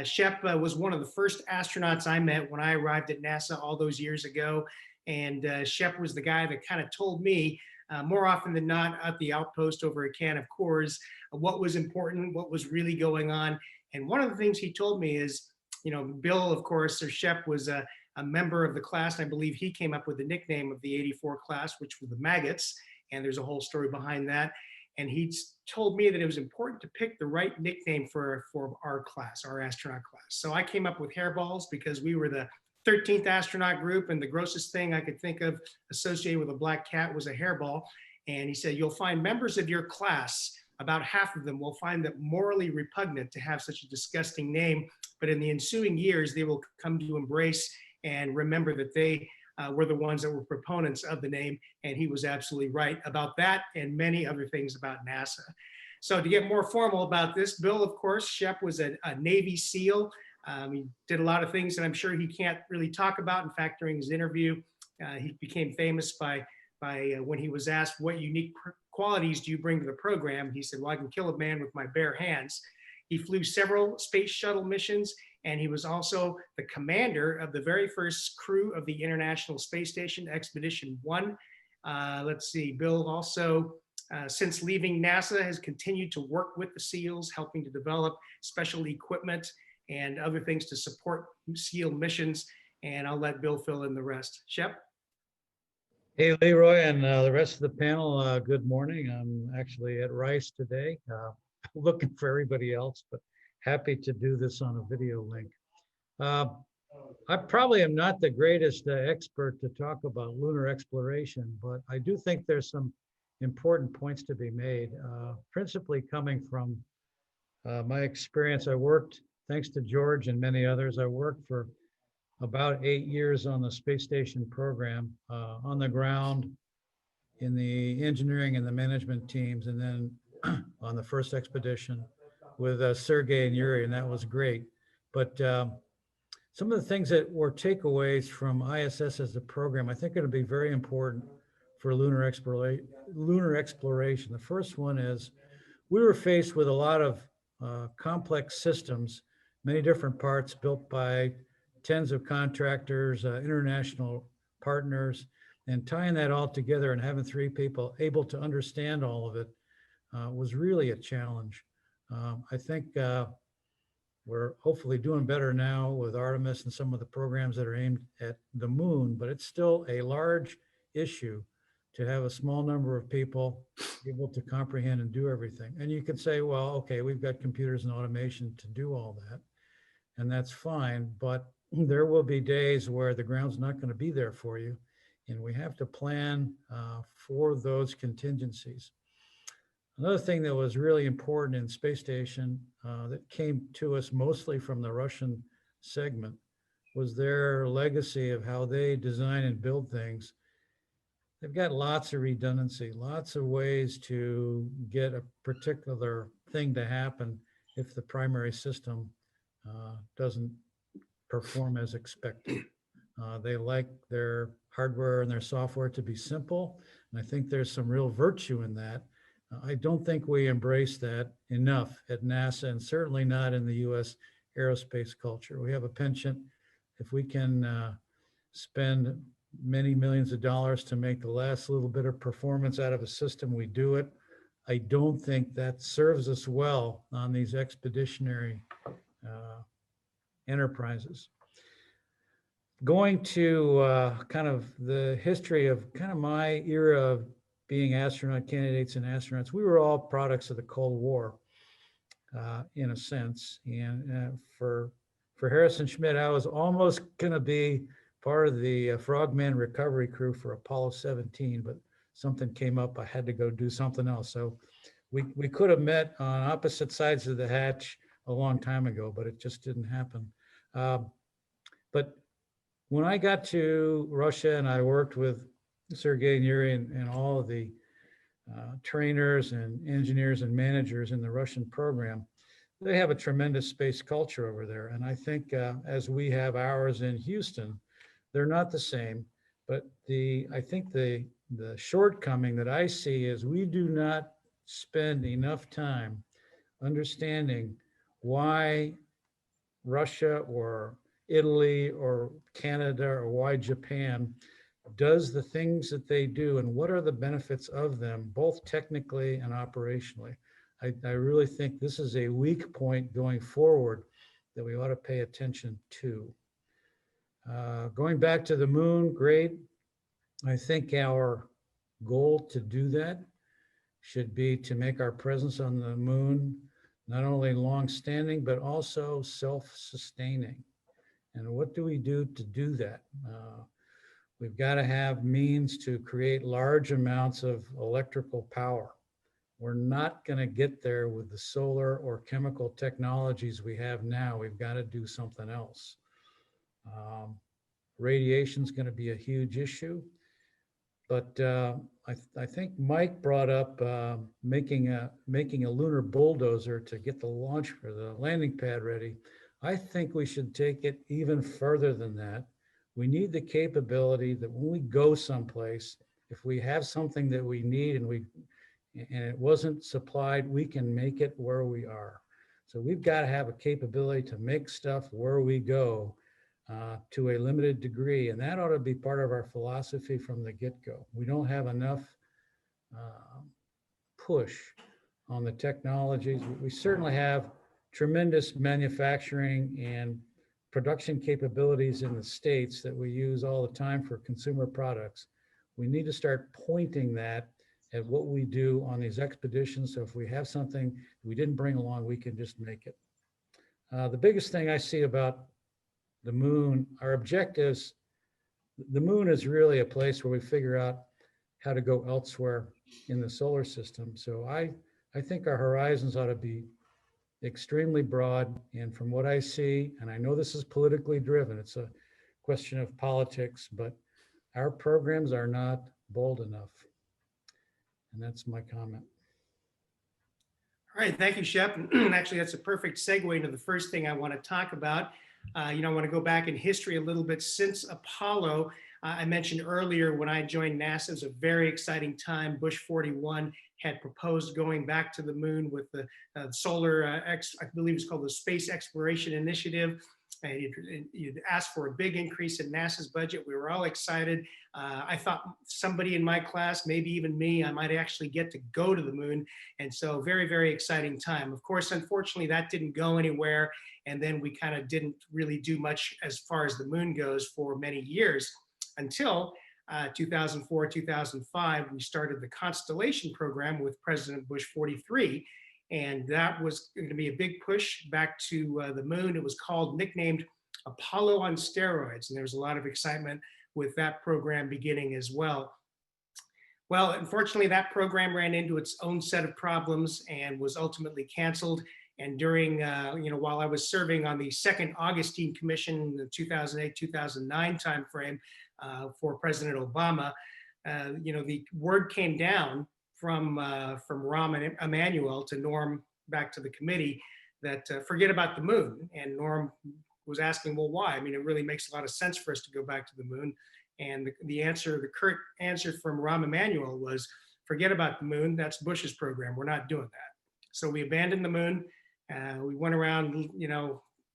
Shep was one of the first astronauts I met when I arrived at NASA all those years ago. And Shep was the guy that kind of told me more often than not at the outpost over a can of Coors, what was important, what was really going on. And one of the things he told me is, you know, Bill, of course, or Shep was a member of the class. I believe he came up with the nickname of the '84 class, which were the Maggots. And there's a whole story behind that. And he told me that it was important to pick the right nickname for our class, our astronaut class. So I came up with Hairballs because we were the 13th astronaut group, and the grossest thing I could think of associated with a black cat was a hairball. And he said, you'll find members of your class, about half of them will find that morally repugnant to have such a disgusting name, but in the ensuing years, they will come to embrace and remember that they were the ones that were proponents of the name. And he was absolutely right about that and many other things about NASA. So to get more formal about this, Bill, of course, Shep was a Navy SEAL. He did a lot of things that I'm sure he can't really talk about. In fact, during his interview, he became famous by when he was asked, what unique qualities do you bring to the program? He said, well, I can kill a man with my bare hands. He flew several space shuttle missions, and he was also the commander of the very first crew of the International Space Station, Expedition 1. Let's see, Bill also, since leaving NASA, has continued to work with the SEALs, helping to develop special equipment and other things to support SEAL missions. And I'll let Bill fill in the rest. Shep? Hey, Leroy, and the rest of the panel, good morning. I'm actually at Rice today, looking for everybody else, but happy to do this on a video link. I probably am not the greatest expert to talk about lunar exploration, but I do think there's some important points to be made, principally coming from my experience. I worked, thanks to George and many others, I worked for about 8 years on the space station program, on the ground, in the engineering and the management teams, and then on the first expedition with Sergei and Yuri, and that was great. But some of the things that were takeaways from ISS as a program, I think are going to be very important for lunar exploration. The first one is we were faced with a lot of complex systems, many different parts built by tens of contractors, international partners, and tying that all together and having 3 people able to understand all of it was really a challenge. I think we're hopefully doing better now with Artemis and some of the programs that are aimed at the moon, but it's still a large issue to have a small number of people able to comprehend and do everything. And you can say, well, okay, we've got computers and automation to do all that, and that's fine, but there will be days where the ground's not going to be there for you, and we have to plan for those contingencies. Another thing that was really important in space station that came to us mostly from the Russian segment was their legacy of how they design and build things. They've got lots of redundancy, lots of ways to get a particular thing to happen if the primary system doesn't perform as expected. They like their hardware and their software to be simple, and I think there's some real virtue in that. I don't think we embrace that enough at NASA, and certainly not in the US aerospace culture. We have a penchant. If we can spend many millions of dollars to make the last little bit of performance out of a system, we do it. I don't think that serves us well on these expeditionary enterprises. Going to kind of the history of kind of my era of being astronaut candidates and astronauts, we were all products of the Cold War in a sense. And for Harrison Schmitt, I was almost going to be part of the Frogman recovery crew for Apollo 17, but something came up. I had to go do something else. So we could have met on opposite sides of the hatch a long time ago, but it just didn't happen. But when I got to Russia and I worked with Sergei and Yuri and all of the trainers and engineers and managers in the Russian program, they have a tremendous space culture over there. And I think as we have ours in Houston, they're not the same, but I think the shortcoming that I see is we do not spend enough time understanding why Russia or Italy or Canada or why Japan does the things that they do and what are the benefits of them, both technically and operationally. I really think this is a weak point going forward that we ought to pay attention to. Going back to the moon, great. I think our goal to do that should be to make our presence on the moon not only long-standing, but also self-sustaining. And what do we do to do that? We've got to have means to create large amounts of electrical power. We're not going to get there with the solar or chemical technologies we have now. We've got to do something else. Radiation is going to be a huge issue. But I think Mike brought up making a lunar bulldozer to get the launch or the landing pad ready. I think we should take it even further than that. We need the capability that when we go someplace, if we have something that we need and it wasn't supplied, we can make it where we are. So we've got to have a capability to make stuff where we go. To a limited degree, and that ought to be part of our philosophy from the get-go. We don't have enough push on the technologies. We certainly have tremendous manufacturing and production capabilities in the States that we use all the time for consumer products. We need to start pointing that at what we do on these expeditions. So if we have something we didn't bring along, we can just make it. The biggest thing I see about the moon, our objectives, the moon is really a place where we figure out how to go elsewhere in the solar system. So I think our horizons ought to be extremely broad. And from what I see, and I know this is politically driven, it's a question of politics, but our programs are not bold enough. And that's my comment. All right, thank you, Shep. And actually, that's a perfect segue into the first thing I want to talk about. I want to go back in history a little bit. Since Apollo, I mentioned earlier when I joined NASA, it was a very exciting time. Bush 41 had proposed going back to the moon with the solar, I believe it's called the Space Exploration Initiative. And you'd asked for a big increase in NASA's budget. We were all excited. I thought somebody in my class, maybe even me, I might actually get to go to the moon. And so very, very exciting time. Of course, unfortunately, that didn't go anywhere. And then we kind of didn't really do much as far as the moon goes for many years until 2004, 2005, we started the Constellation program with President Bush 43. And that was going to be a big push back to the moon. It was nicknamed Apollo on steroids. And there was a lot of excitement with that program beginning as well. Well, unfortunately, that program ran into its own set of problems and was ultimately canceled. And during, while I was serving on the second Augustine Commission in the 2008-2009 timeframe for President Obama, the word came down from Rahm Emanuel to Norm back to the committee that forget about the moon. And Norm was asking, well, why? I mean, it really makes a lot of sense for us to go back to the moon. And the current answer from Rahm Emanuel was, forget about the moon. That's Bush's program. We're not doing that. So we abandoned the moon. We went around,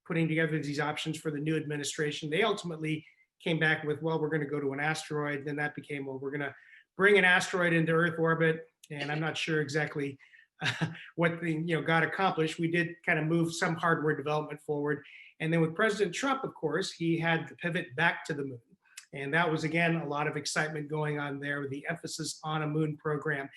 putting together these options for the new administration. They ultimately came back with, well, we're going to go to an asteroid. Then that became, well, we're going to bring an asteroid into Earth orbit. And I'm not sure exactly what got accomplished. We did kind of move some hardware development forward. And then with President Trump, of course, he had to pivot back to the moon. And that was, again, a lot of excitement going on there with the emphasis on a moon program.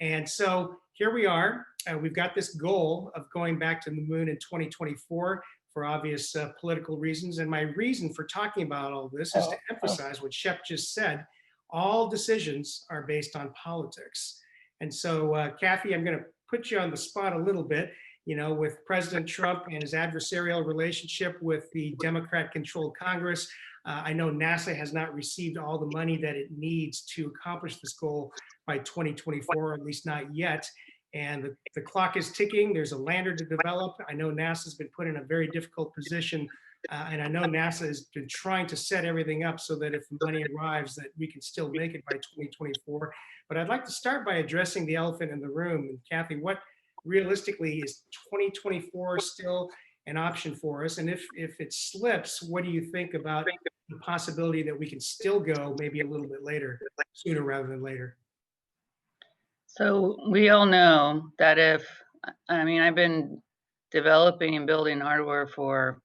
And so here we are. We've got this goal of going back to the moon in 2024 for obvious political reasons. And my reason for talking about all this is to emphasize what Shep just said. All decisions are based on politics. And so, Kathy, I'm going to put you on the spot a little bit, with President Trump and his adversarial relationship with the Democrat-controlled Congress. I know NASA has not received all the money that it needs to accomplish this goal by 2024, or at least not yet. And the clock is ticking. There's a lander to develop. I know NASA's been put in a very difficult position. And I know NASA has been trying to set everything up so that if the money arrives, that we can still make it by 2024. But I'd like to start by addressing the elephant in the room. And Kathy, what realistically is 2024 still an option for us? And if it slips, what do you think about the possibility that we can still go maybe a little bit later, sooner rather than later? So we all know that I've been developing and building hardware for,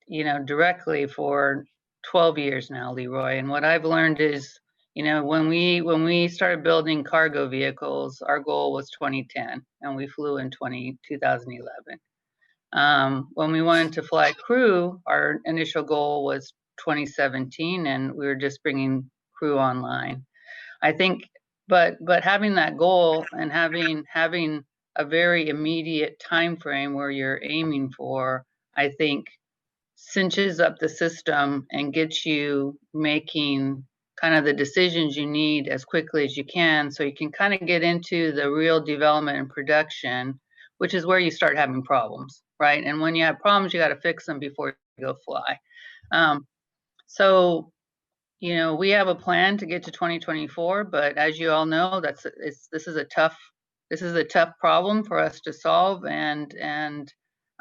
directly for 12 years now, Leroy. And what I've learned is, when we started building cargo vehicles, our goal was 2010, and we flew in 2011. When we wanted to fly crew, our initial goal was 2017, and we were just bringing crew online. I think, but having that goal and having a very immediate time frame where you're aiming for, I think, cinches up the system and gets you making kind of the decisions you need as quickly as you can, so you can kind of get into the real development and production, which is where you start having problems, right? And when you have problems, you got to fix them before you go fly. So, you know, we have a plan to get to 2024, but as you all know, this is a tough problem for us to solve, and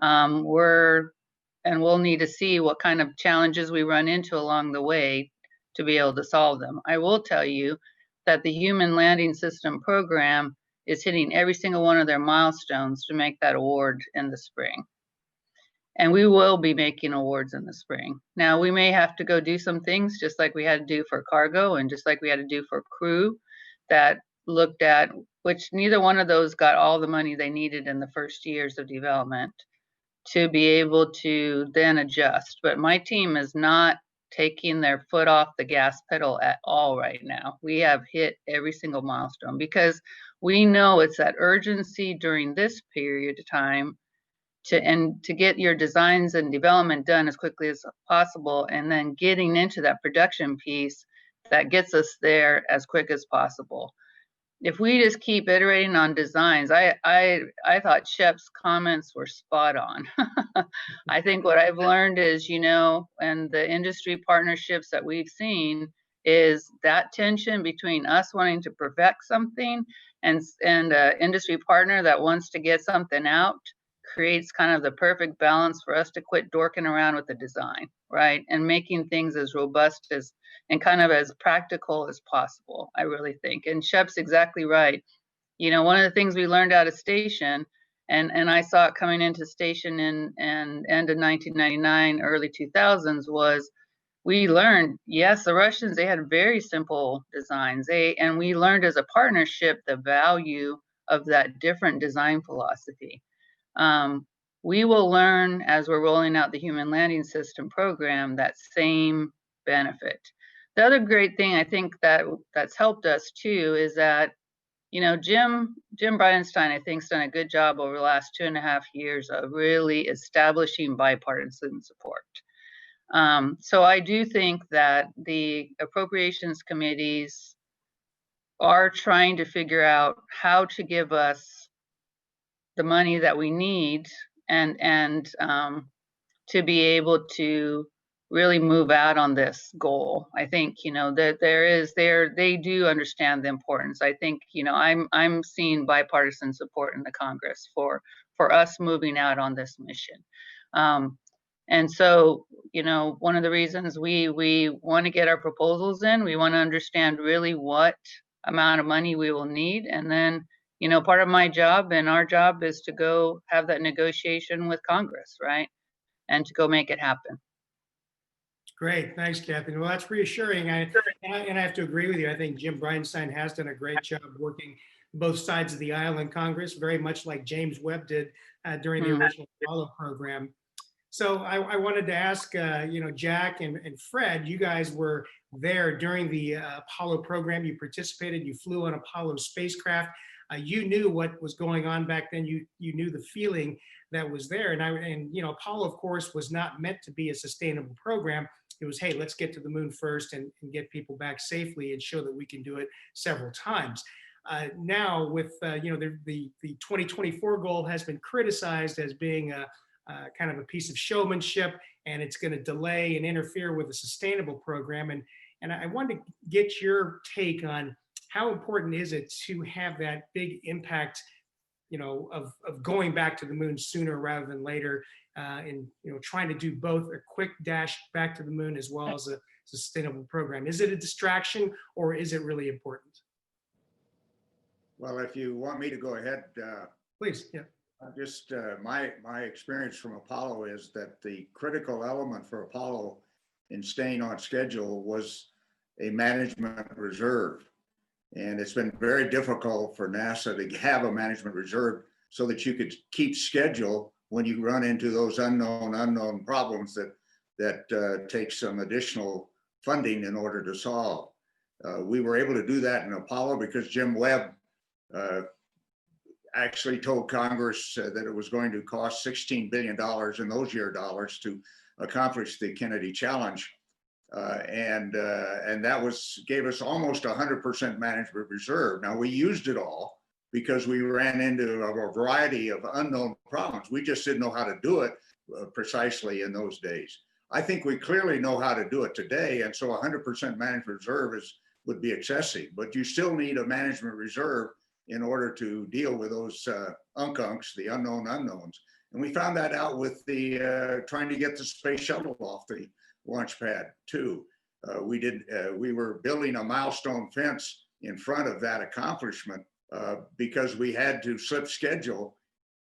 we'll need to see what kind of challenges we run into along the way to be able to solve them. I will tell you that the Human Landing System program is hitting every single one of their milestones to make that award in the spring. And we will be making awards in the spring. Now, we may have to go do some things just like we had to do for cargo and just like we had to do for crew that looked at, which neither one of those got all the money they needed in the first years of development to be able to then adjust. But my team is not taking their foot off the gas pedal at all right now. We have hit every single milestone because we know it's that urgency during this period of time to get your designs and development done as quickly as possible, and then getting into that production piece that gets us there as quick as possible. If we just keep iterating on designs, I thought Shep's comments were spot on. I think what I've learned is, you know, and the industry partnerships that we've seen is that tension between us wanting to perfect something and an industry partner that wants to get something out creates kind of the perfect balance for us to quit dorking around with the design, right? And making things as robust as and kind of as practical as possible, I really think. And Shep's exactly right. You know, one of the things we learned out of station, and I saw it coming into station in end of 1999, early 2000s, was we learned, yes, the Russians, they had very simple designs. And we learned as a partnership the value of that different design philosophy. We will learn as we're rolling out the Human Landing System program that same benefit. The other great thing I think that's helped us too is that, you know, Jim Bridenstine, I think, has done a good job over the last 2.5 years of really establishing bipartisan support. So I do think that the appropriations committees are trying to figure out how to give us the money that we need and to be able to really move out on this goal. I think, you know, that they do understand the importance. I think, you know, I'm seeing bipartisan support in the Congress for us moving out on this mission. And so, you know, one of the reasons we want to get our proposals in, we want to understand really what amount of money we will need. And then, you know, part of my job and our job is to go have that negotiation with Congress, right? And to go make it happen. Great, thanks, Kathy. Well, that's reassuring. And I have to agree with you. I think Jim Bridenstine has done a great job working both sides of the aisle in Congress, very much like James Webb did during the original Apollo program. So I wanted to ask, you know, Jack and Fred, you guys were there during the Apollo program. You participated, you flew on Apollo spacecraft. You knew what was going on back then. You knew the feeling that was there. And you know, Apollo, of course, was not meant to be a sustainable program. It was, hey, let's get to the moon first and get people back safely and show that we can do it several times. Now with, you know, the 2024 goal has been criticized as being a kind of a piece of showmanship, and it's going to delay and interfere with a sustainable program. And I wanted to get your take on how important is it to have that big impact, you know, of going back to the moon sooner rather than later, and, you know, trying to do both a quick dash back to the moon as well as a sustainable program. Is it a distraction or is it really important? Well, if you want me to go ahead, please. Yeah. Just my experience from Apollo is that the critical element for Apollo in staying on schedule was a management reserve. And it's been very difficult for NASA to have a management reserve so that you could keep schedule when you run into those unknown problems that that takes some additional funding in order to solve. We were able to do that in Apollo because Jim Webb actually told Congress that it was going to cost $16 billion in those year dollars to accomplish the Kennedy challenge. And that gave us almost 100% management reserve. Now we used it all because we ran into a variety of unknown problems. We just didn't know how to do it precisely in those days. I think we clearly know how to do it today. And so 100% management reserve would be excessive, but you still need a management reserve in order to deal with those unkunks, the unknown unknowns. And we found that out with the trying to get the space shuttle off the launch pad too. We were building a milestone fence in front of that accomplishment because we had to slip schedule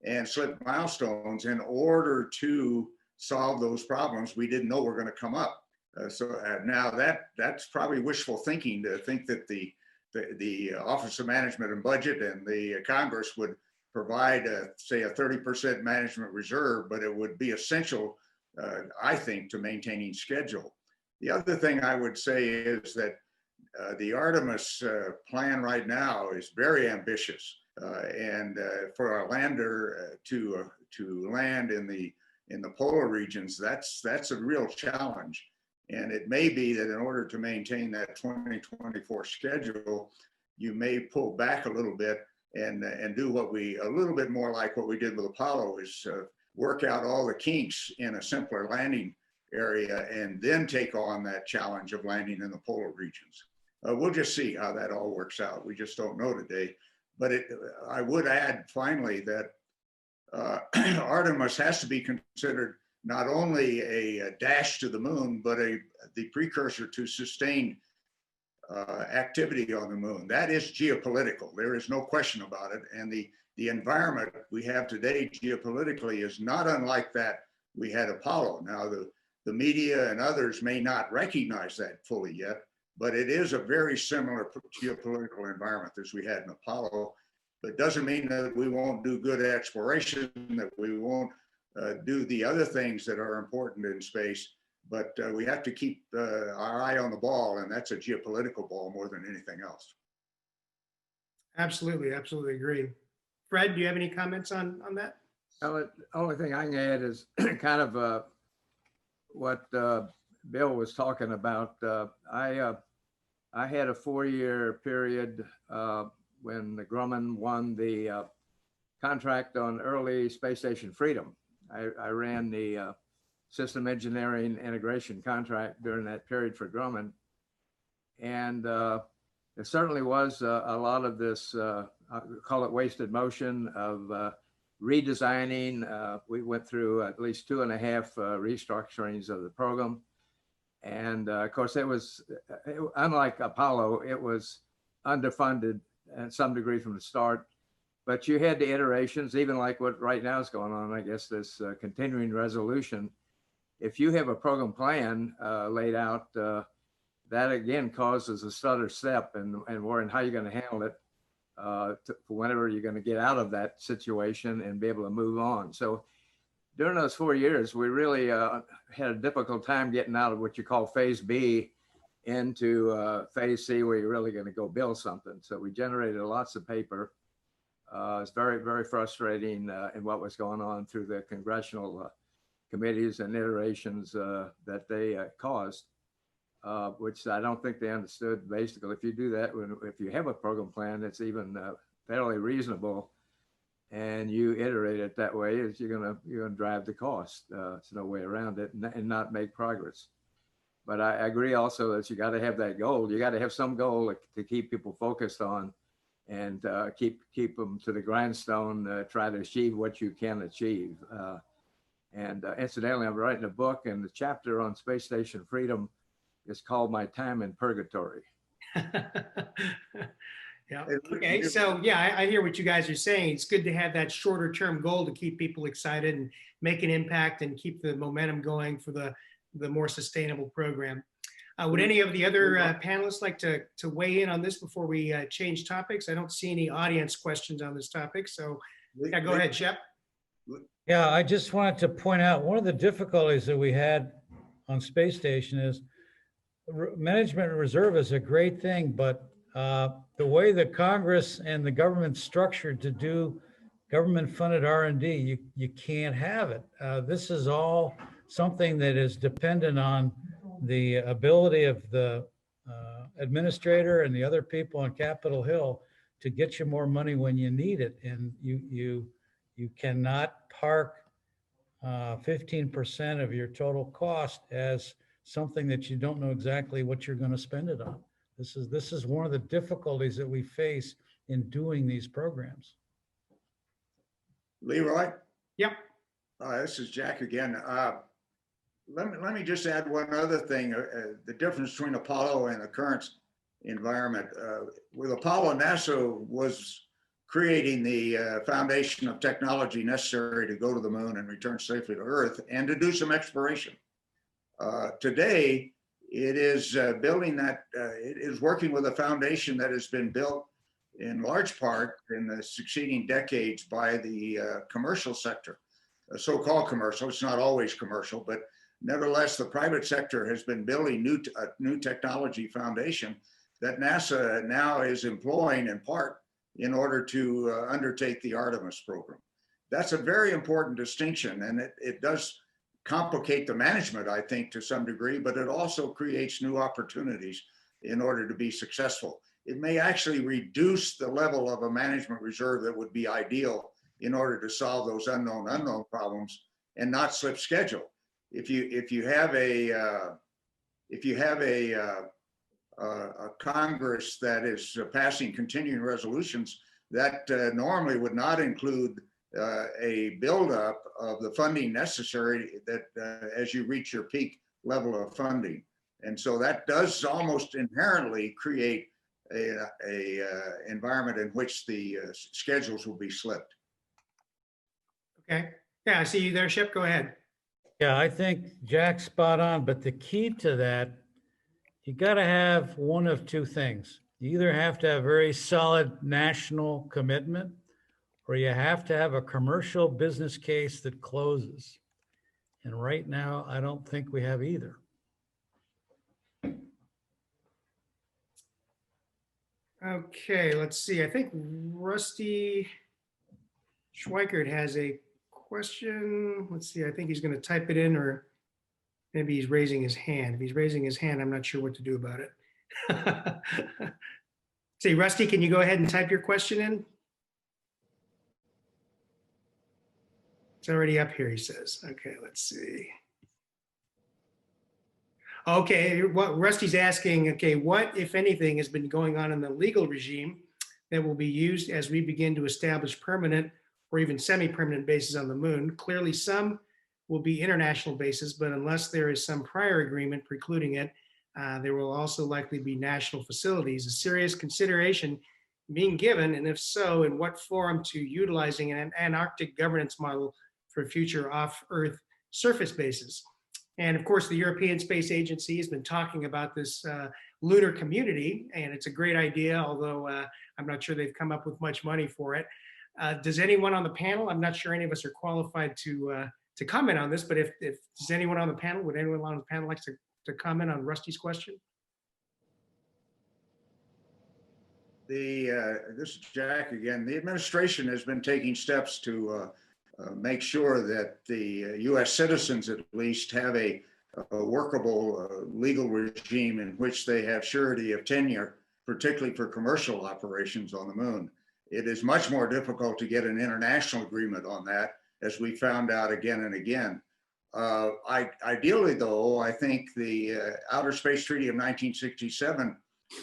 and slip milestones in order to solve those problems we didn't know were going to come up. So now that's probably wishful thinking to think that the Office of Management and Budget and the Congress would provide, say, a 30% management reserve, but it would be essential, I think, to maintaining schedule. The other thing I would say is that the Artemis plan right now is very ambitious, and for a lander to land in the polar regions, that's a real challenge. And it may be that in order to maintain that 2024 schedule, you may pull back a little bit and do a little bit more like what we did with Apollo, is work out all the kinks in a simpler landing area and then take on that challenge of landing in the polar regions. We'll just see how that all works out. We just don't know today. But I would add finally that Artemis has to be considered not only a dash to the moon, but the precursor to sustained activity on the moon. That is geopolitical. There is no question about it. And the environment we have today geopolitically is not unlike that we had Apollo. Now, the media and others may not recognize that fully yet, but it is a very similar geopolitical environment as we had in Apollo. But it doesn't mean that we won't do good exploration, that we won't do the other things that are important in space, but we have to keep our eye on the ball, and that's a geopolitical ball more than anything else. Absolutely, absolutely agree. Fred, do you have any comments on that? Well, the only thing I can add is kind of what Bill was talking about. I had a 4-year period when Grumman won the contract on early space station Freedom. I ran the system engineering integration contract during that period for Grumman. And there certainly was a lot of this, I call it wasted motion of redesigning. We went through at least 2.5 restructurings of the program. And of course, unlike Apollo, it was underfunded in some degree from the start. But you had the iterations, even like what right now is going on, I guess, this continuing resolution. If you have a program plan laid out, that again causes a stutter step and worrying how you're going to handle it whenever you're going to get out of that situation and be able to move on. So during those 4 years, we really had a difficult time getting out of what you call phase B into phase C, where you're really going to go build something. So we generated lots of paper. It's very, very frustrating in what was going on through the congressional committees and iterations that they caused, which I don't think they understood. Basically, if you do that, if you have a program plan that's even fairly reasonable, and you iterate it that way, is you're gonna drive the cost. There's no way around it, and not make progress. But I agree also that you got to have that goal. You got to have some goal to keep people focused on, and keep them to the grindstone. Try to achieve what you can achieve. And incidentally, I'm writing a book, and the chapter on Space Station Freedom is called "My Time in Purgatory." Yeah. Okay. So yeah, I hear what you guys are saying. It's good to have that shorter term goal to keep people excited and make an impact and keep the momentum going for the more sustainable program. Would any of the other panelists like to weigh in on this before we change topics? I don't see any audience questions on this topic. So yeah, go ahead, Shep. Yeah, I just wanted to point out one of the difficulties that we had on space station is management reserve is a great thing, but the way the Congress and the government's structured to do government-funded R&D, you can't have it. This is all something that is dependent on the ability of the administrator and the other people on Capitol Hill to get you more money when you need it. And you cannot park 15% of your total cost as something that you don't know exactly what you're going to spend it on. This is one of the difficulties that we face in doing these programs. Leroy? Yep. This is Jack again. Let me just add one other thing, the difference between Apollo and the current environment. With Apollo, NASA was creating the foundation of technology necessary to go to the moon and return safely to Earth and to do some exploration. Today, it is building that, it is working with a foundation that has been built in large part in the succeeding decades by the commercial sector, so-called commercial. It's not always commercial, but nevertheless, the private sector has been building a new technology foundation that NASA now is employing in part in order to undertake the Artemis program. That's a very important distinction, and it does complicate the management, I think, to some degree, but it also creates new opportunities in order to be successful. It may actually reduce the level of a management reserve that would be ideal in order to solve those unknown problems and not slip schedule. If you have a Congress that is passing continuing resolutions that normally would not include a buildup of the funding necessary that as you reach your peak level of funding. And so that does almost inherently create a environment in which the schedules will be slipped. Okay. Yeah, I see you there, Shep. Go ahead. Yeah, I think Jack's spot on, but the key to that, you got to have one of two things. You either have to have very solid national commitment, or you have to have a commercial business case that closes. And right now, I don't think we have either. Okay, let's see. I think Rusty Schweikert has a question. Let's see. I think he's going to type it in, or maybe he's raising his hand. If he's raising his hand, I'm not sure what to do about it. See, Rusty, can you go ahead and type your question in? It's already up here, he says. Okay, let's see. Okay, what Rusty's asking, okay, what, if anything, has been going on in the legal regime that will be used as we begin to establish permanent or even semi-permanent bases on the moon? Clearly, some will be international bases, but unless there is some prior agreement precluding it, there will also likely be national facilities. A serious consideration being given, and if so, in what form, to utilizing an Antarctic governance model for future off-Earth surface bases. And of course, the European Space Agency has been talking about this lunar community, and it's a great idea, although I'm not sure they've come up with much money for it. Does anyone on the panel, I'm not sure any of us are qualified to comment on this, but if does anyone on the panel, would anyone on the panel like to comment on Rusty's question? This is Jack again. The administration has been taking steps to make sure that the U.S. citizens at least have a workable legal regime in which they have surety of tenure, particularly for commercial operations on the moon. It is much more difficult to get an international agreement on that, as we found out again and again. Ideally, though, I think the Outer Space Treaty of 1967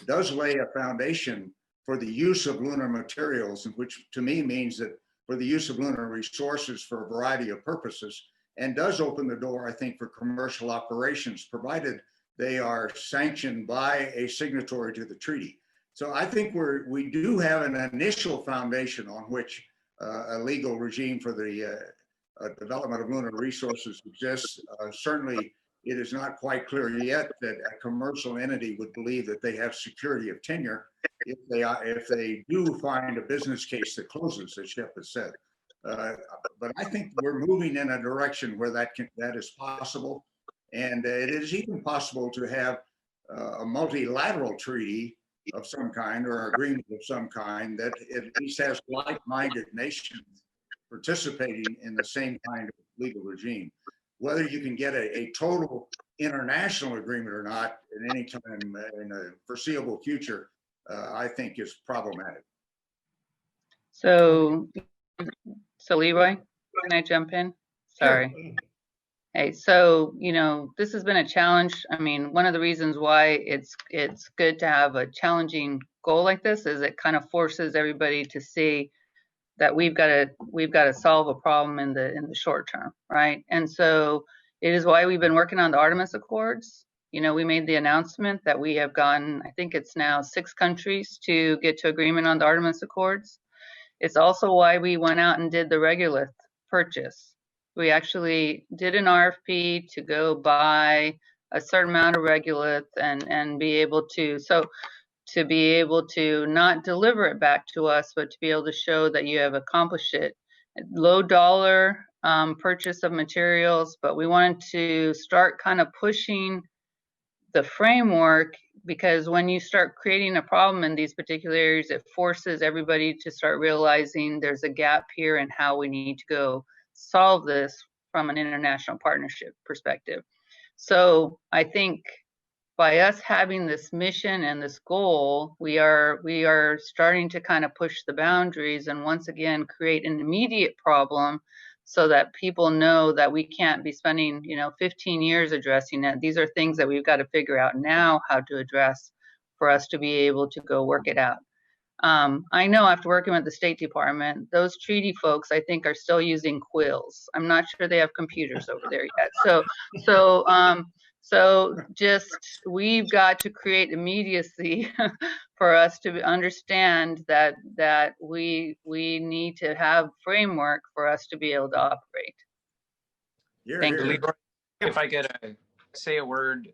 does lay a foundation for the use of lunar materials, which to me means that for the use of lunar resources for a variety of purposes, and does open the door, I think, for commercial operations, provided they are sanctioned by a signatory to the treaty. So I think we do have an initial foundation on which a legal regime for the development of lunar resources exists. Certainly, it is not quite clear yet that a commercial entity would believe that they have security of tenure if they do find a business case that closes, as Shep has said. But I think we're moving in a direction where that is possible. And it is even possible to have a multilateral treaty of some kind or agreement of some kind that at least has like-minded nations participating in the same kind of legal regime. Whether you can get a total international agreement or not at any time in the foreseeable future, I think is problematic. So Leroy, can I jump in? Sorry. Sure. Hey, so, this has been a challenge. I mean, one of the reasons why it's good to have a challenging goal like this is it kind of forces everybody to see that we've got to solve a problem in the short term, right? And so it is why we've been working on the Artemis Accords. We made the announcement that we have gotten, I think it's now 6 countries to get to agreement on the Artemis Accords. It's also why we went out and did the regolith purchase. We actually did an RFP to go buy a certain amount of regolith and be able to not deliver it back to us, but to be able to show that you have accomplished it. Low dollar purchase of materials, but we wanted to start kind of pushing the framework, because when you start creating a problem in these particular areas, it forces everybody to start realizing there's a gap here and how we need to go solve this from an international partnership perspective. So I think by us having this mission and this goal, we are starting to kind of push the boundaries and once again create an immediate problem so that people know that we can't be spending 15 years addressing it. These are things that we've got to figure out now how to address for us to be able to go work it out. I know after working with the State Department, those treaty folks, I think, are still using quills. I'm not sure they have computers over there yet. So just we've got to create immediacy for us to understand that we need to have framework for us to be able to operate. Thank you. Leroy, if I could say a word,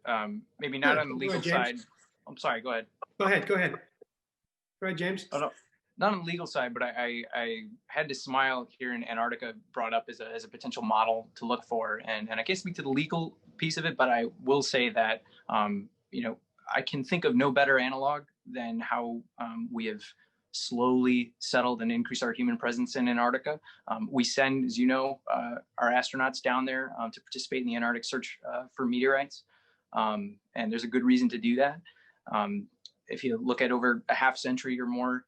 maybe not on the legal side. I'm sorry, go ahead. Go ahead. Go ahead, James. Oh, no, not on the legal side, but I had to smile here in Antarctica brought up as a potential model to look for. And I can't speak to the legal piece of it, but I will say that, I can think of no better analog than how we have slowly settled and increased our human presence in Antarctica. We send, as you know, our astronauts down there to participate in the Antarctic search for meteorites. And there's a good reason to do that. If you look at over a half century or more,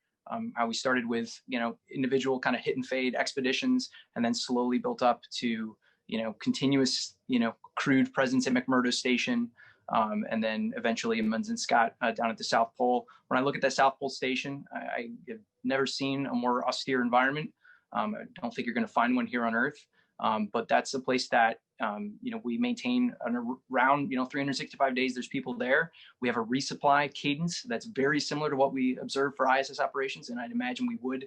how we started with, individual kind of hit and fade expeditions and then slowly built up to, continuous, crewed presence at McMurdo Station. And then eventually Amundsen Scott down at the South Pole. When I look at that South Pole station, I have never seen a more austere environment. I don't think you're going to find one here on Earth. But that's a place that, we maintain around, 365 days, there's people there. We have a resupply cadence that's very similar to what we observe for ISS operations. And I'd imagine we would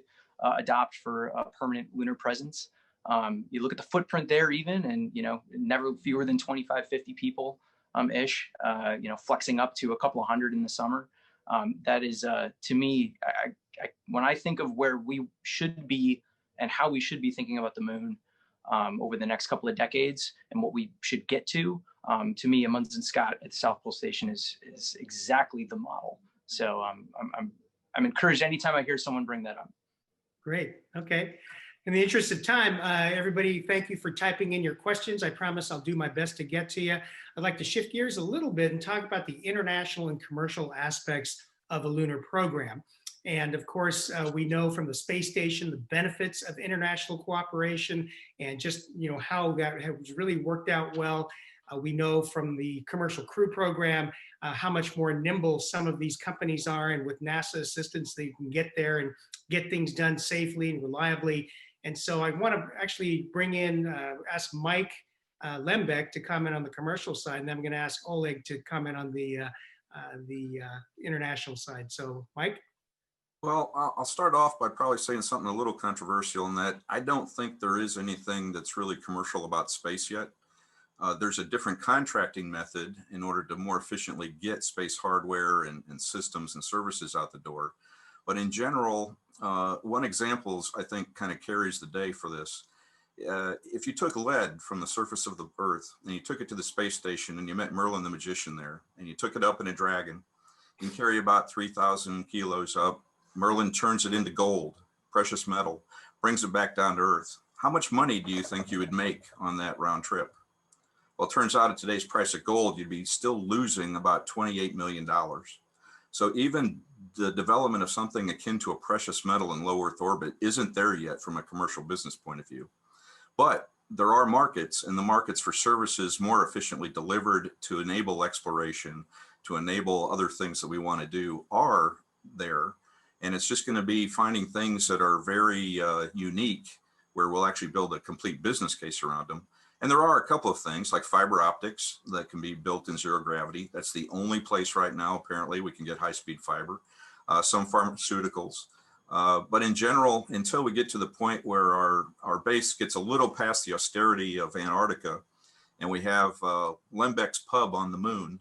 adopt for a permanent lunar presence. You look at the footprint there even, and, never fewer than 25, 50 people ish, flexing up to a couple of hundred in the summer. That is, to me, when I think of where we should be and how we should be thinking about the moon, over the next couple of decades and what we should get to me, Amundsen Scott at the South Pole Station is exactly the model. So I'm encouraged anytime I hear someone bring that up. Great. Okay. In the interest of time, everybody, thank you for typing in your questions. I promise I'll do my best to get to you. I'd like to shift gears a little bit and talk about the international and commercial aspects of a lunar program. And of course, we know from the space station the benefits of international cooperation and just how that has really worked out well. We know from the commercial crew program how much more nimble some of these companies are, and with NASA assistance, they can get there and get things done safely and reliably. And so I want to actually bring in, ask Mike Lembeck to comment on the commercial side, and then I'm going to ask Oleg to comment on the international side. So, Mike. Well, I'll start off by probably saying something a little controversial in that I don't think there is anything that's really commercial about space yet. There's a different contracting method in order to more efficiently get space hardware and systems and services out the door. But in general, one example I think kind of carries the day for this. if you took lead from the surface of the Earth and you took it to the space station and you met Merlin the magician there, and you took it up in a dragon, you can carry about 3,000 kilos up. Merlin turns it into gold, precious metal, brings it back down to Earth. How much money do you think you would make on that round trip? Well, it turns out at today's price of gold, you'd be still losing about $28 million. So even the development of something akin to a precious metal in low Earth orbit isn't there yet from a commercial business point of view. But there are markets, and the markets for services more efficiently delivered to enable exploration, to enable other things that we want to do are there. And it's just going to be finding things that are very unique, where we'll actually build a complete business case around them. And there are a couple of things like fiber optics that can be built in zero gravity. That's the only place right now, apparently, we can get high-speed fiber. Some pharmaceuticals. But in general, until we get to the point where our base gets a little past the austerity of Antarctica, and we have Lembeck's pub on the moon,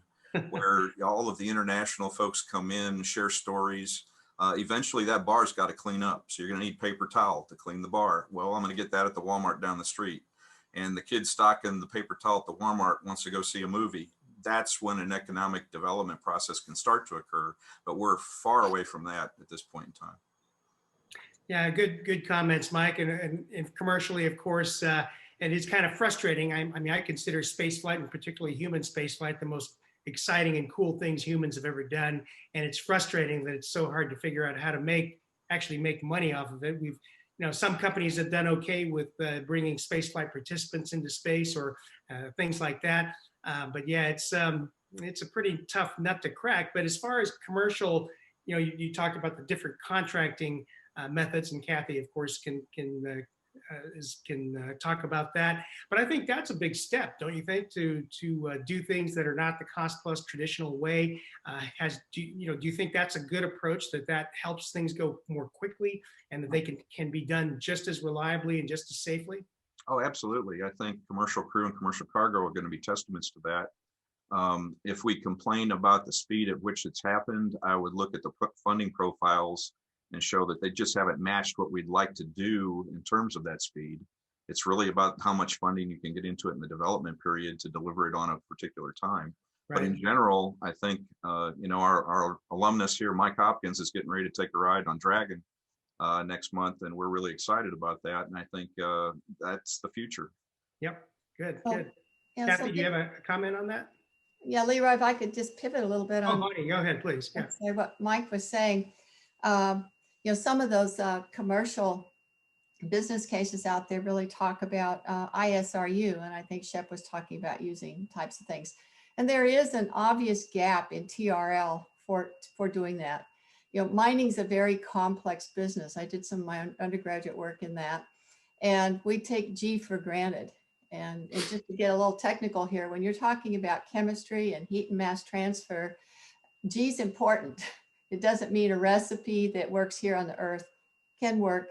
where all of the international folks come in, share stories. Eventually that bar's got to clean up. So you're going to need paper towel to clean the bar. Well, I'm going to get that at the Walmart down the street. And the kid stocking the paper towel at the Walmart wants to go see a movie. That's when an economic development process can start to occur. But we're far away from that at this point in time. Yeah, good comments, Mike. And commercially, of course, and it's kind of frustrating. I mean, I consider spaceflight, and particularly human spaceflight, the most exciting and cool things humans have ever done. And it's frustrating that it's so hard to figure out how to actually make money off of it. Some companies have done okay with bringing spaceflight participants into space or things like that. But yeah, it's a pretty tough nut to crack. But as far as commercial, you talked about the different contracting methods, and Kathy, of course, can talk about that. But I think that's a big step, don't you think, to do things that are not the cost plus traditional way? Do you think that's a good approach, that helps things go more quickly and that they can be done just as reliably and just as safely? Oh, absolutely. I think commercial crew and commercial cargo are going to be testaments to that. If we complain about the speed at which it's happened, I would look at the funding profiles and show that they just haven't matched what we'd like to do in terms of that speed. It's really about how much funding you can get into it in the development period to deliver it on a particular time. Right. But in general, I think, our alumnus here, Mike Hopkins, is getting ready to take a ride on Dragon next month, and we're really excited about that. And I think that's the future. Yep, good. Yeah, Kathy, do you have a comment on that? Yeah, Leroy, if I could just pivot a little bit on. Bonnie, go ahead, please. Yeah. What Mike was saying. Some of those commercial business cases out there really talk about ISRU, and I think Shep was talking about using types of things. And there is an obvious gap in TRL for doing that. Mining's a very complex business. I did some of my undergraduate work in that, and we take G for granted. And just to get a little technical here, when you're talking about chemistry and heat and mass transfer, G's important. It doesn't mean a recipe that works here on the Earth can work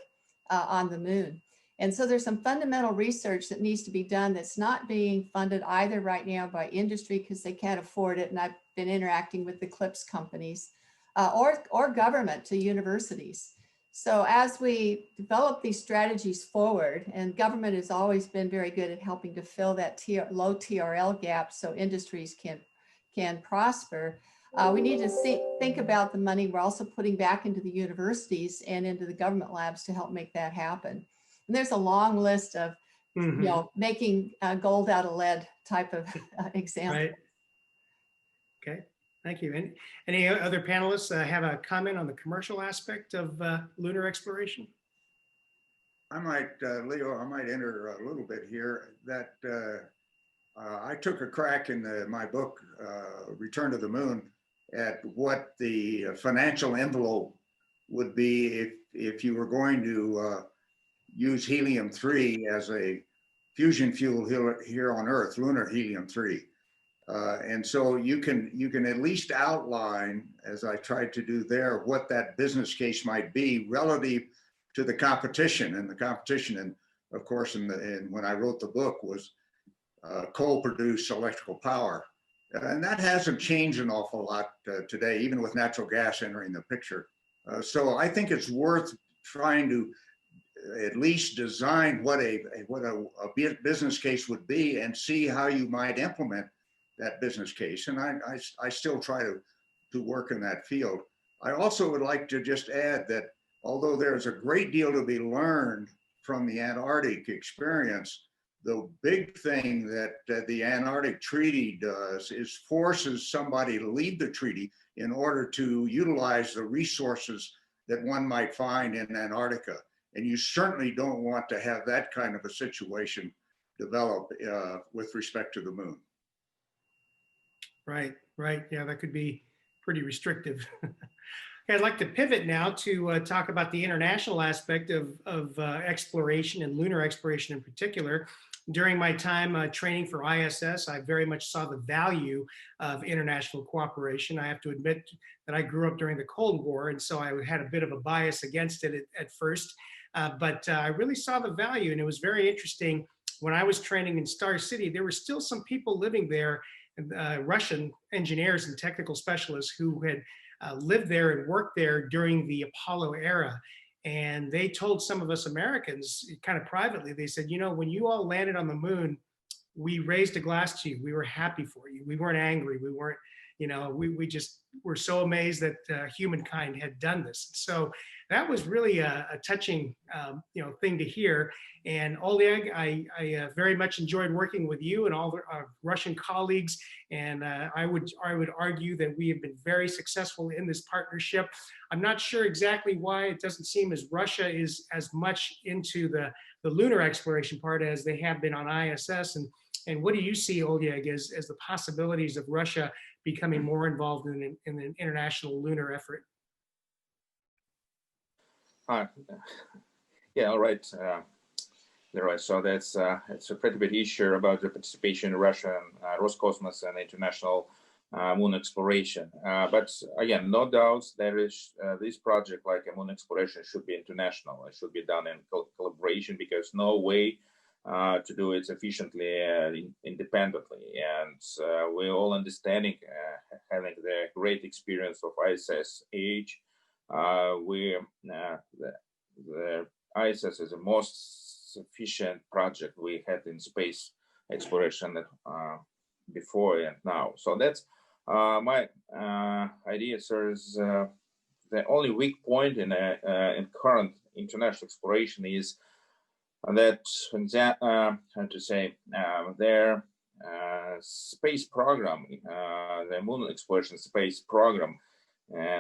on the moon. And so there's some fundamental research that needs to be done that's not being funded either right now by industry because they can't afford it. And I've been interacting with the CLIPS companies or government to universities. So as we develop these strategies forward, and government has always been very good at helping to fill that low TRL gap so industries can prosper, we need to think about the money we're also putting back into the universities and into the government labs to help make that happen. And there's a long list of, making gold out of lead type of examples. Right. Okay, thank you. Any other panelists have a comment on the commercial aspect of lunar exploration? I might, Leo, I might enter a little bit here that I took a crack in my book, Return to the Moon, at what the financial envelope would be if you were going to use helium-3 as a fusion fuel here on Earth, lunar helium-3. And so you can at least outline, as I tried to do there, what that business case might be relative to the competition. And the competition, and of course, when I wrote the book, was coal-produced electrical power. And that hasn't changed an awful lot today, even with natural gas entering the picture. So I think it's worth trying to at least design what a business case would be and see how you might implement that business case. And I still try to work in that field. I also would like to just add that although there's a great deal to be learned from the Antarctic experience, the big thing that the Antarctic Treaty does is forces somebody to leave the treaty in order to utilize the resources that one might find in Antarctica. And you certainly don't want to have that kind of a situation develop with respect to the moon. Right, right. Yeah, that could be pretty restrictive. Okay, I'd like to pivot now to talk about the international aspect of exploration and lunar exploration in particular. During my time training for ISS, I very much saw the value of international cooperation. I have to admit that I grew up during the Cold War, and so I had a bit of a bias against it at first. But I really saw the value, and it was very interesting. When I was training in Star City, there were still some people living there, Russian engineers and technical specialists who had lived there and worked there during the Apollo era. And they told some of us Americans, kind of privately, they said, you know, when you all landed on the moon, we raised a glass to you. We were happy for you. We weren't angry. We weren't, you know, we just were so amazed that humankind had done this. So that was really a touching, you know, thing to hear. And Oleg, I very much enjoyed working with you and all the Russian colleagues. And I would argue that we have been very successful in this partnership. I'm not sure exactly why it doesn't seem as Russia is as much into the lunar exploration part as they have been on ISS. And what do you see, Oleg, as the possibilities of Russia becoming more involved in an international lunar effort? Yeah, all right. Leroy, so that's it's a pretty big issue about the participation in Russia and Roscosmos and international moon exploration. But again, no doubts there is this project like a moon exploration should be international. It should be done in collaboration because no way to do it efficiently independently. And we're all understanding, having the great experience of ISS age. The ISS is the most sufficient project we had in space exploration before and now. So that's my idea. So is the only weak point in current international exploration is that how to say their space program, the moon exploration space program,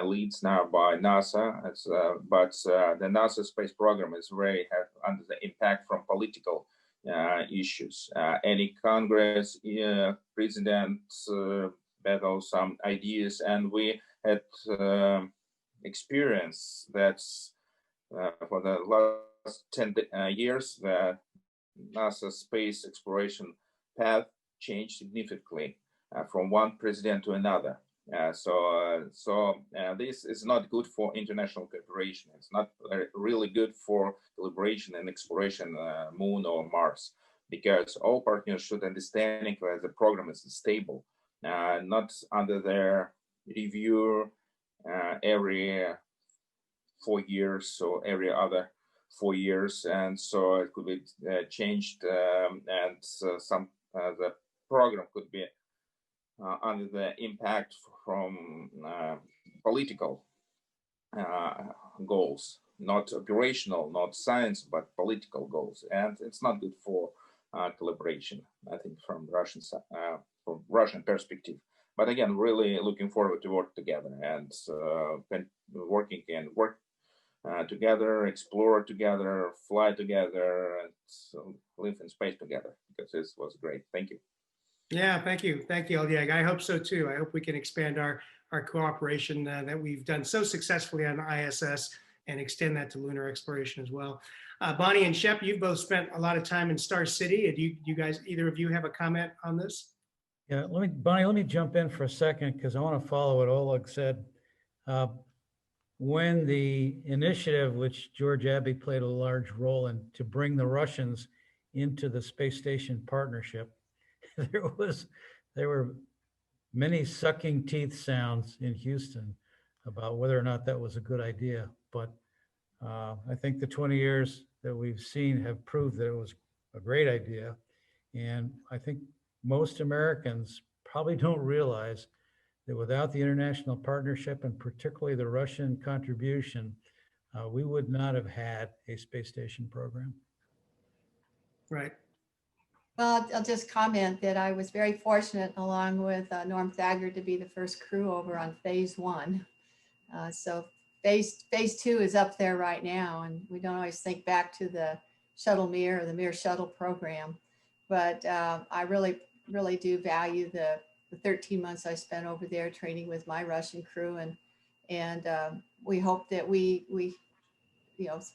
leads now by NASA, but the NASA space program is very under the impact from political issues. Any Congress, president battle some ideas, and we had experience that for the last 10 years, the NASA space exploration path changed significantly from one president to another. So this is not good for international cooperation. It's not really good for collaboration and exploration Moon or Mars, because all partners should understand that the program is stable, not under their review every 4 years or every other 4 years, and so it could be changed, and some the program could be under the impact from political goals, not operational, not science, but political goals, and it's not good for collaboration, I think, from Russian perspective. But again, really looking forward to work together and work together, explore together, fly together, and live in space together, because this was great. Thank you. Yeah, thank you. Thank you, Oleg. I hope so too. I hope we can expand our cooperation that we've done so successfully on ISS and extend that to lunar exploration as well. Bonnie and Shep, you've both spent a lot of time in Star City. Do you guys, either of you, have a comment on this? Yeah, Bonnie, let me jump in for a second because I want to follow what Oleg said. When the initiative, which George Abbey played a large role in, to bring the Russians into the space station partnership, there were many sucking teeth sounds in Houston about whether or not that was a good idea. But I think the 20 years that we've seen have proved that it was a great idea. And I think most Americans probably don't realize that without the international partnership and particularly the Russian contribution, we would not have had a space station program. Right. Well, I'll just comment that I was very fortunate, along with Norm Thacker, to be the first crew over on phase 1. So phase 2 is up there right now, and we don't always think back to the shuttle Mir or the Mir shuttle program, but I really do value the 13 months I spent over there training with my Russian crew, and we hope that we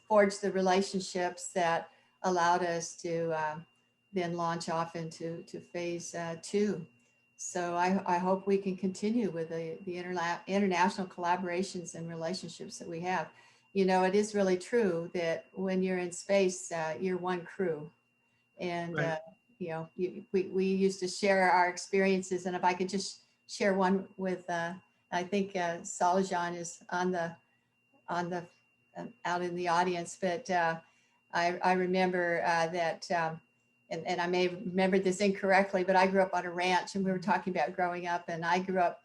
forged the relationships that allowed us to then launch off into phase 2. So I hope we can continue with the international collaborations and relationships that we have. It is really true that when you're in space, you're one crew. And, Right. We used to share our experiences. And if I could just share one with, I think Salajan is on the out in the audience, but I remember that, and I may have remembered this incorrectly, but I grew up on a ranch, and we were talking about growing up, and I grew up,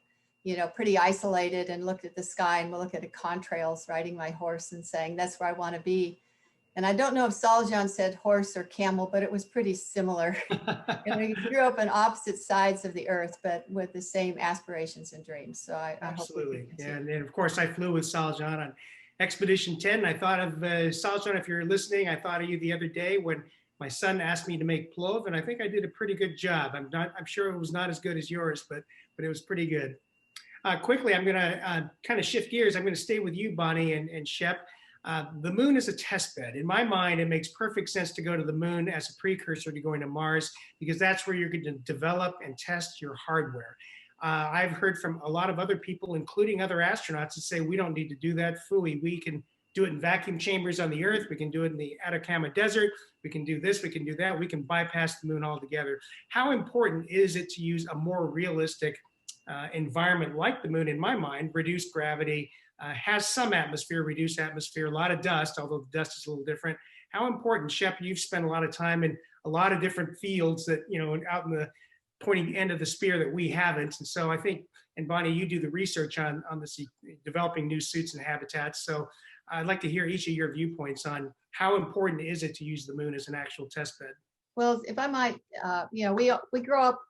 pretty isolated, and looked at the sky and looked at the contrails, riding my horse and saying, that's where I want to be. And I don't know if Salajan said horse or camel, but it was pretty similar. And we grew up on opposite sides of the earth, but with the same aspirations and dreams. So I Absolutely. hope we can Yeah, continue. and of course, I flew with Salajan on Expedition 10. I thought of Salajan, if you're listening, I thought of you the other day when my son asked me to make plov, and I think I did a pretty good job. I'm sure it was not as good as yours, but it was pretty good. Quickly, I'm going to kind of shift gears. I'm going to stay with you, Bonnie and Shep. The moon is a test bed. In my mind, it makes perfect sense to go to the moon as a precursor to going to Mars, because that's where you're going to develop and test your hardware. I've heard from a lot of other people, including other astronauts, that say we don't need to do that. Phooey, we can do it in vacuum chambers on the Earth. We can do it in the Atacama Desert. We can do this, we can do that. We can bypass the moon altogether. How important is it to use a more realistic environment like the moon? In my mind, reduced gravity, has some atmosphere, reduced atmosphere, a lot of dust, although the dust is a little different. How important, Shep, you've spent a lot of time in a lot of different fields that, out in the pointy end of the spear that we haven't. And so I think, and Bonnie, you do the research on this, developing new suits and habitats. So I'd like to hear each of your viewpoints on how important is it to use the moon as an actual test bed? Well, if I might, we grow up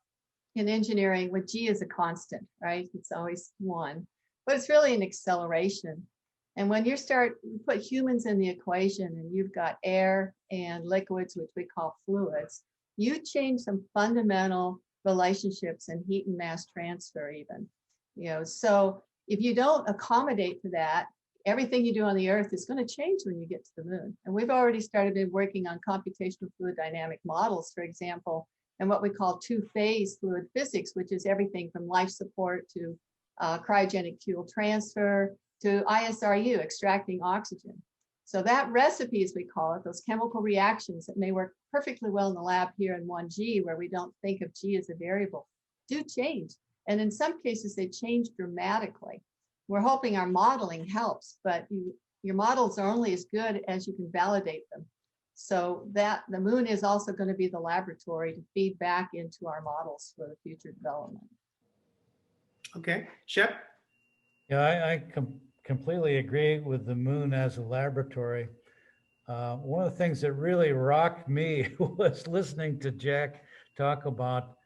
in engineering with G as a constant, right? It's always 1, but it's really an acceleration. And when you put humans in the equation, and you've got air and liquids, which we call fluids, you change some fundamental relationships in heat and mass transfer even. So if you don't accommodate to that, everything you do on the Earth is going to change when you get to the moon. And we've already started working on computational fluid dynamic models, for example, and what we call 2-phase fluid physics, which is everything from life support to cryogenic fuel transfer to ISRU, extracting oxygen. So that recipe, as we call it, those chemical reactions that may work perfectly well in the lab here in 1G, where we don't think of G as a variable, do change. And in some cases, they change dramatically. We're hoping our modeling helps, but your models are only as good as you can validate them. So that the moon is also going to be the laboratory to feed back into our models for the future development. Okay, Shep? Yeah, I completely agree with the moon as a laboratory. One of the things that really rocked me was listening to Jack talk about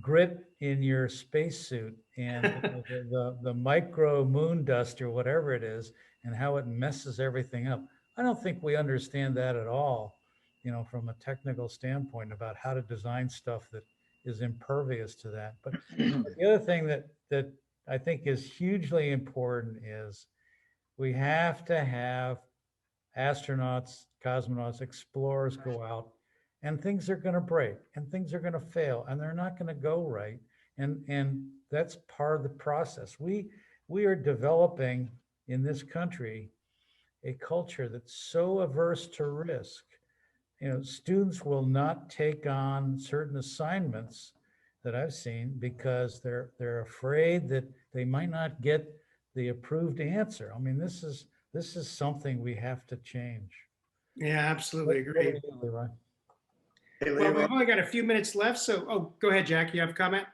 grit in your spacesuit and the micro moon dust or whatever it is, and how it messes everything up. I don't think we understand that at all, from a technical standpoint about how to design stuff that is impervious to that. But the other thing that I think is hugely important is we have to have astronauts, cosmonauts, explorers go out, and things are going to break and things are going to fail and they're not going to go right. And that's part of the process. We are developing in this country a culture that's so averse to risk. Students will not take on certain assignments that I've seen because they're afraid that they might not get the approved answer. I mean, this is something we have to change. Yeah, absolutely Over to agree. you, Leroy. Hey, Well, Leroy. we've only got a few minutes left, so, oh, go ahead, Jack. You have a comment?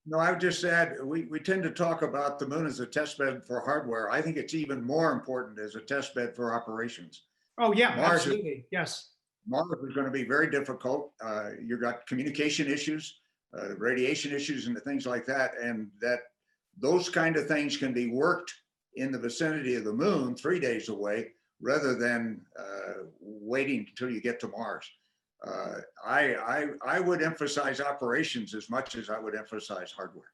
No, I would just add, we tend to talk about the moon as a test bed for hardware. I think it's even more important as a test bed for operations. Oh, yeah, Mars is absolutely. Yes. Mars is going to be very difficult. You've got communication issues, radiation issues, and things like that. And those kind of things can be worked in the vicinity of the moon 3 days away, rather than waiting until you get to Mars. I would emphasize operations as much as I would emphasize hardware.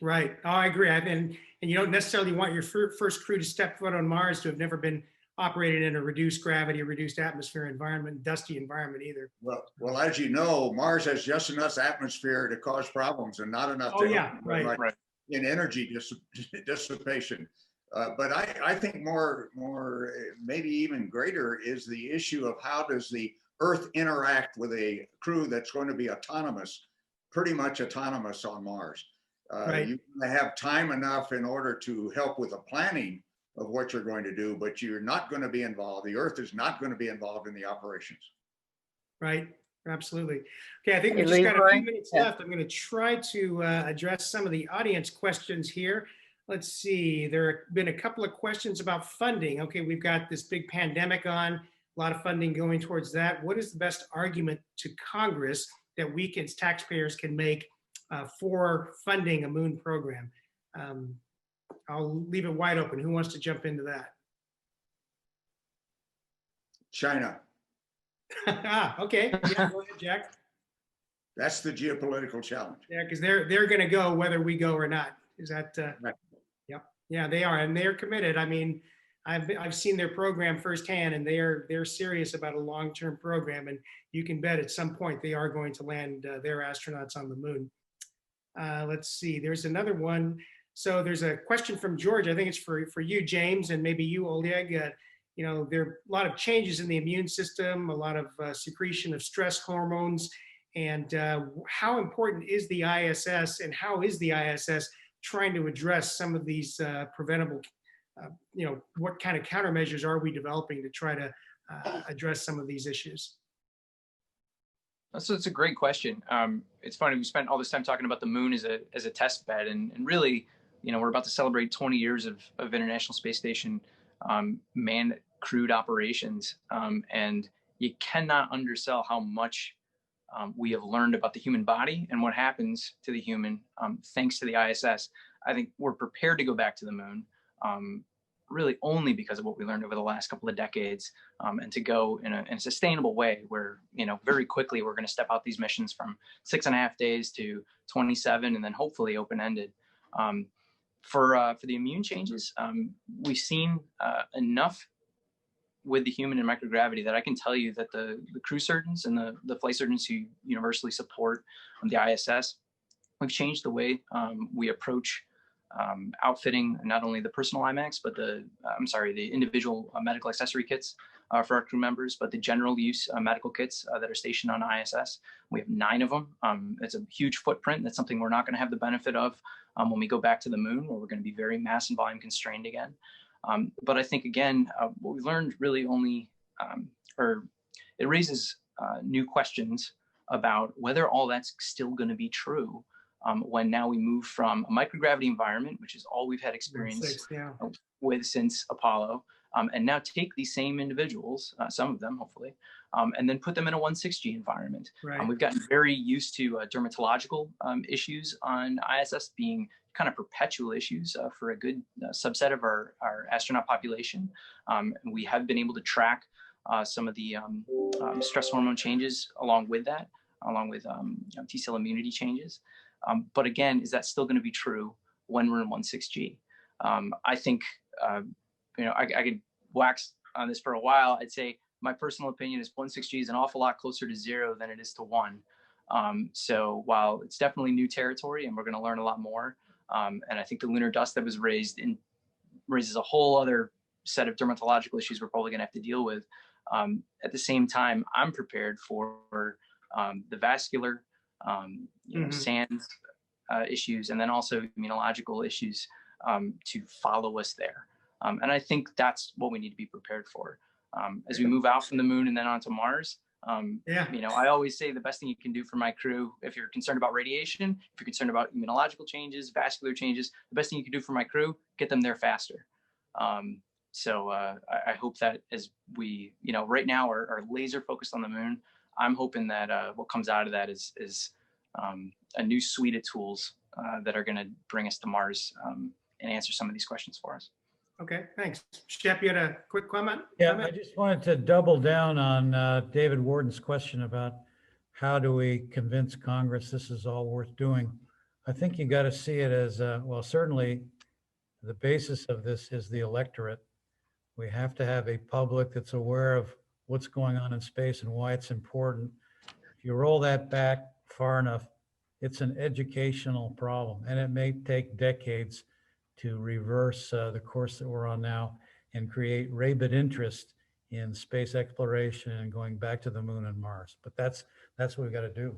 Right. Oh, I agree. And you don't necessarily want your first crew to step foot on Mars to have never been operated in a reduced gravity, reduced atmosphere environment, dusty environment either. Well, as you know, Mars has just enough atmosphere to cause problems and not enough Oh, to yeah, right. in energy dissipation. But I think more, maybe even greater is the issue of how does the Earth interact with a crew that's going to be autonomous, pretty much autonomous on Mars. Right. You have time enough in order to help with the planning of what you're going to do, but you're not going to be involved. The Earth is not going to be involved in the operations. Right. Absolutely. Okay, I think we Hey, just got a Leroy? few minutes left. I'm going to try to address some of the audience questions here. Let's see. There have been a couple of questions about funding. Okay, we've got this big pandemic on, a lot of funding going towards that. What is the best argument to Congress that we as taxpayers can make for funding a moon program? I'll leave it wide open. Who wants to jump into that? China. Okay. Yeah, go ahead, Jack. That's the geopolitical challenge. Yeah, because they're going to go whether we go or not. Is that? Right. Yep. Yeah, they are, and they're committed. I mean, I've seen their program firsthand, and they're serious about a long-term program. And you can bet at some point they are going to land their astronauts on the moon. Let's see. There's another one. So there's a question from George. I think it's for you, James, and maybe you, Oleg. You know, there are a lot of changes in the immune system, a lot of secretion of stress hormones. And how important is the ISS, and how is the ISS trying to address some of these preventable, you know, what kind of countermeasures are we developing to try to address some of these issues? So it's a great question. It's funny, we spent all this time talking about the moon as a test bed, and really, you know, we're about to celebrate 20 years of International Space Station manned crewed operations, and you cannot undersell how much we have learned about the human body and what happens to the human thanks to the ISS. I think we're prepared to go back to the moon, really only because of what we learned over the last couple of decades, and to go in a sustainable way where, you know, very quickly we're going to step out these missions from 6.5 days to 27, and then hopefully open-ended. For the immune changes, we've seen enough with the human in microgravity that I can tell you that the crew surgeons and the flight surgeons who universally support the ISS, we've changed the way we approach outfitting not only the personal IMAX, but the individual medical accessory kits for our crew members, but the general use medical kits that are stationed on ISS. We have 9 of them. It's a huge footprint. That's something we're not going to have the benefit of when we go back to the moon, where we're going to be very mass and volume constrained again. But I think, again, what we learned really only, it raises new questions about whether all that's still going to be true when now we move from a microgravity environment, which is all we've had experience with since Apollo, and now take these same individuals, some of them hopefully, and then put them in a 1.6G environment. Right. We've gotten very used to dermatological issues on ISS being kind of perpetual issues for a good subset of our astronaut population. And we have been able to track some of the stress hormone changes along with that, along with T-cell immunity changes. But again, is that still going to be true when we're in 1.6G? I think, I could wax on this for a while. I'd say my personal opinion is 1.6G is an awful lot closer to 0 than it is to 1. So while it's definitely new territory and we're going to learn a lot more, and I think the lunar dust that was raises a whole other set of dermatological issues we're probably going to have to deal with. At the same time, I'm prepared for the vascular, SANS issues, and then also immunological issues to follow us there. And I think that's what we need to be prepared for. as we move out from the moon and then onto Mars. Yeah. You know, I always say the best thing you can do for my crew, if you're concerned about radiation, if you're concerned about immunological changes, vascular changes, the best thing you can do for my crew, get them there faster. So I hope that as we, you know, right now are laser focused on the moon, I'm hoping that what comes out of that is a new suite of tools that are going to bring us to Mars and answer some of these questions for us. Okay, thanks. Shep, you had a quick comment? Yeah, I just wanted to double down on David Warden's question about how do we convince Congress this is all worth doing. I think you got to see it as, well, certainly the basis of this is the electorate. We have to have a public that's aware of what's going on in space and why it's important. If you roll that back far enough, it's an educational problem, and it may take decades to reverse the course that we're on now and create rabid interest in space exploration and going back to the moon and Mars. But that's what we got to do.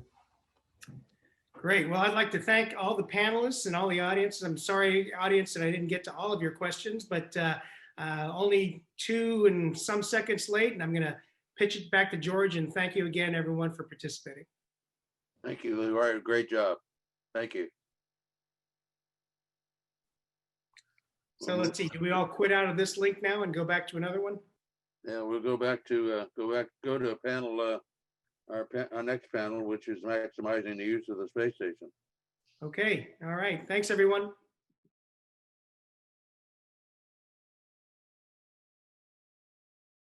Great. Well, I'd like to thank all the panelists and all the audience. I'm sorry, audience, that I didn't get to all of your questions, but only 2 and some seconds late, and I'm going to pitch it back to George, and thank you again, everyone, for participating. Thank you, Leroy. Great job. Thank you. So let's see, do we all quit out of this link now and go back to another one? Yeah, we'll go back to a panel, our next panel, which is maximizing the use of the space station. Okay, all right. Thanks, everyone.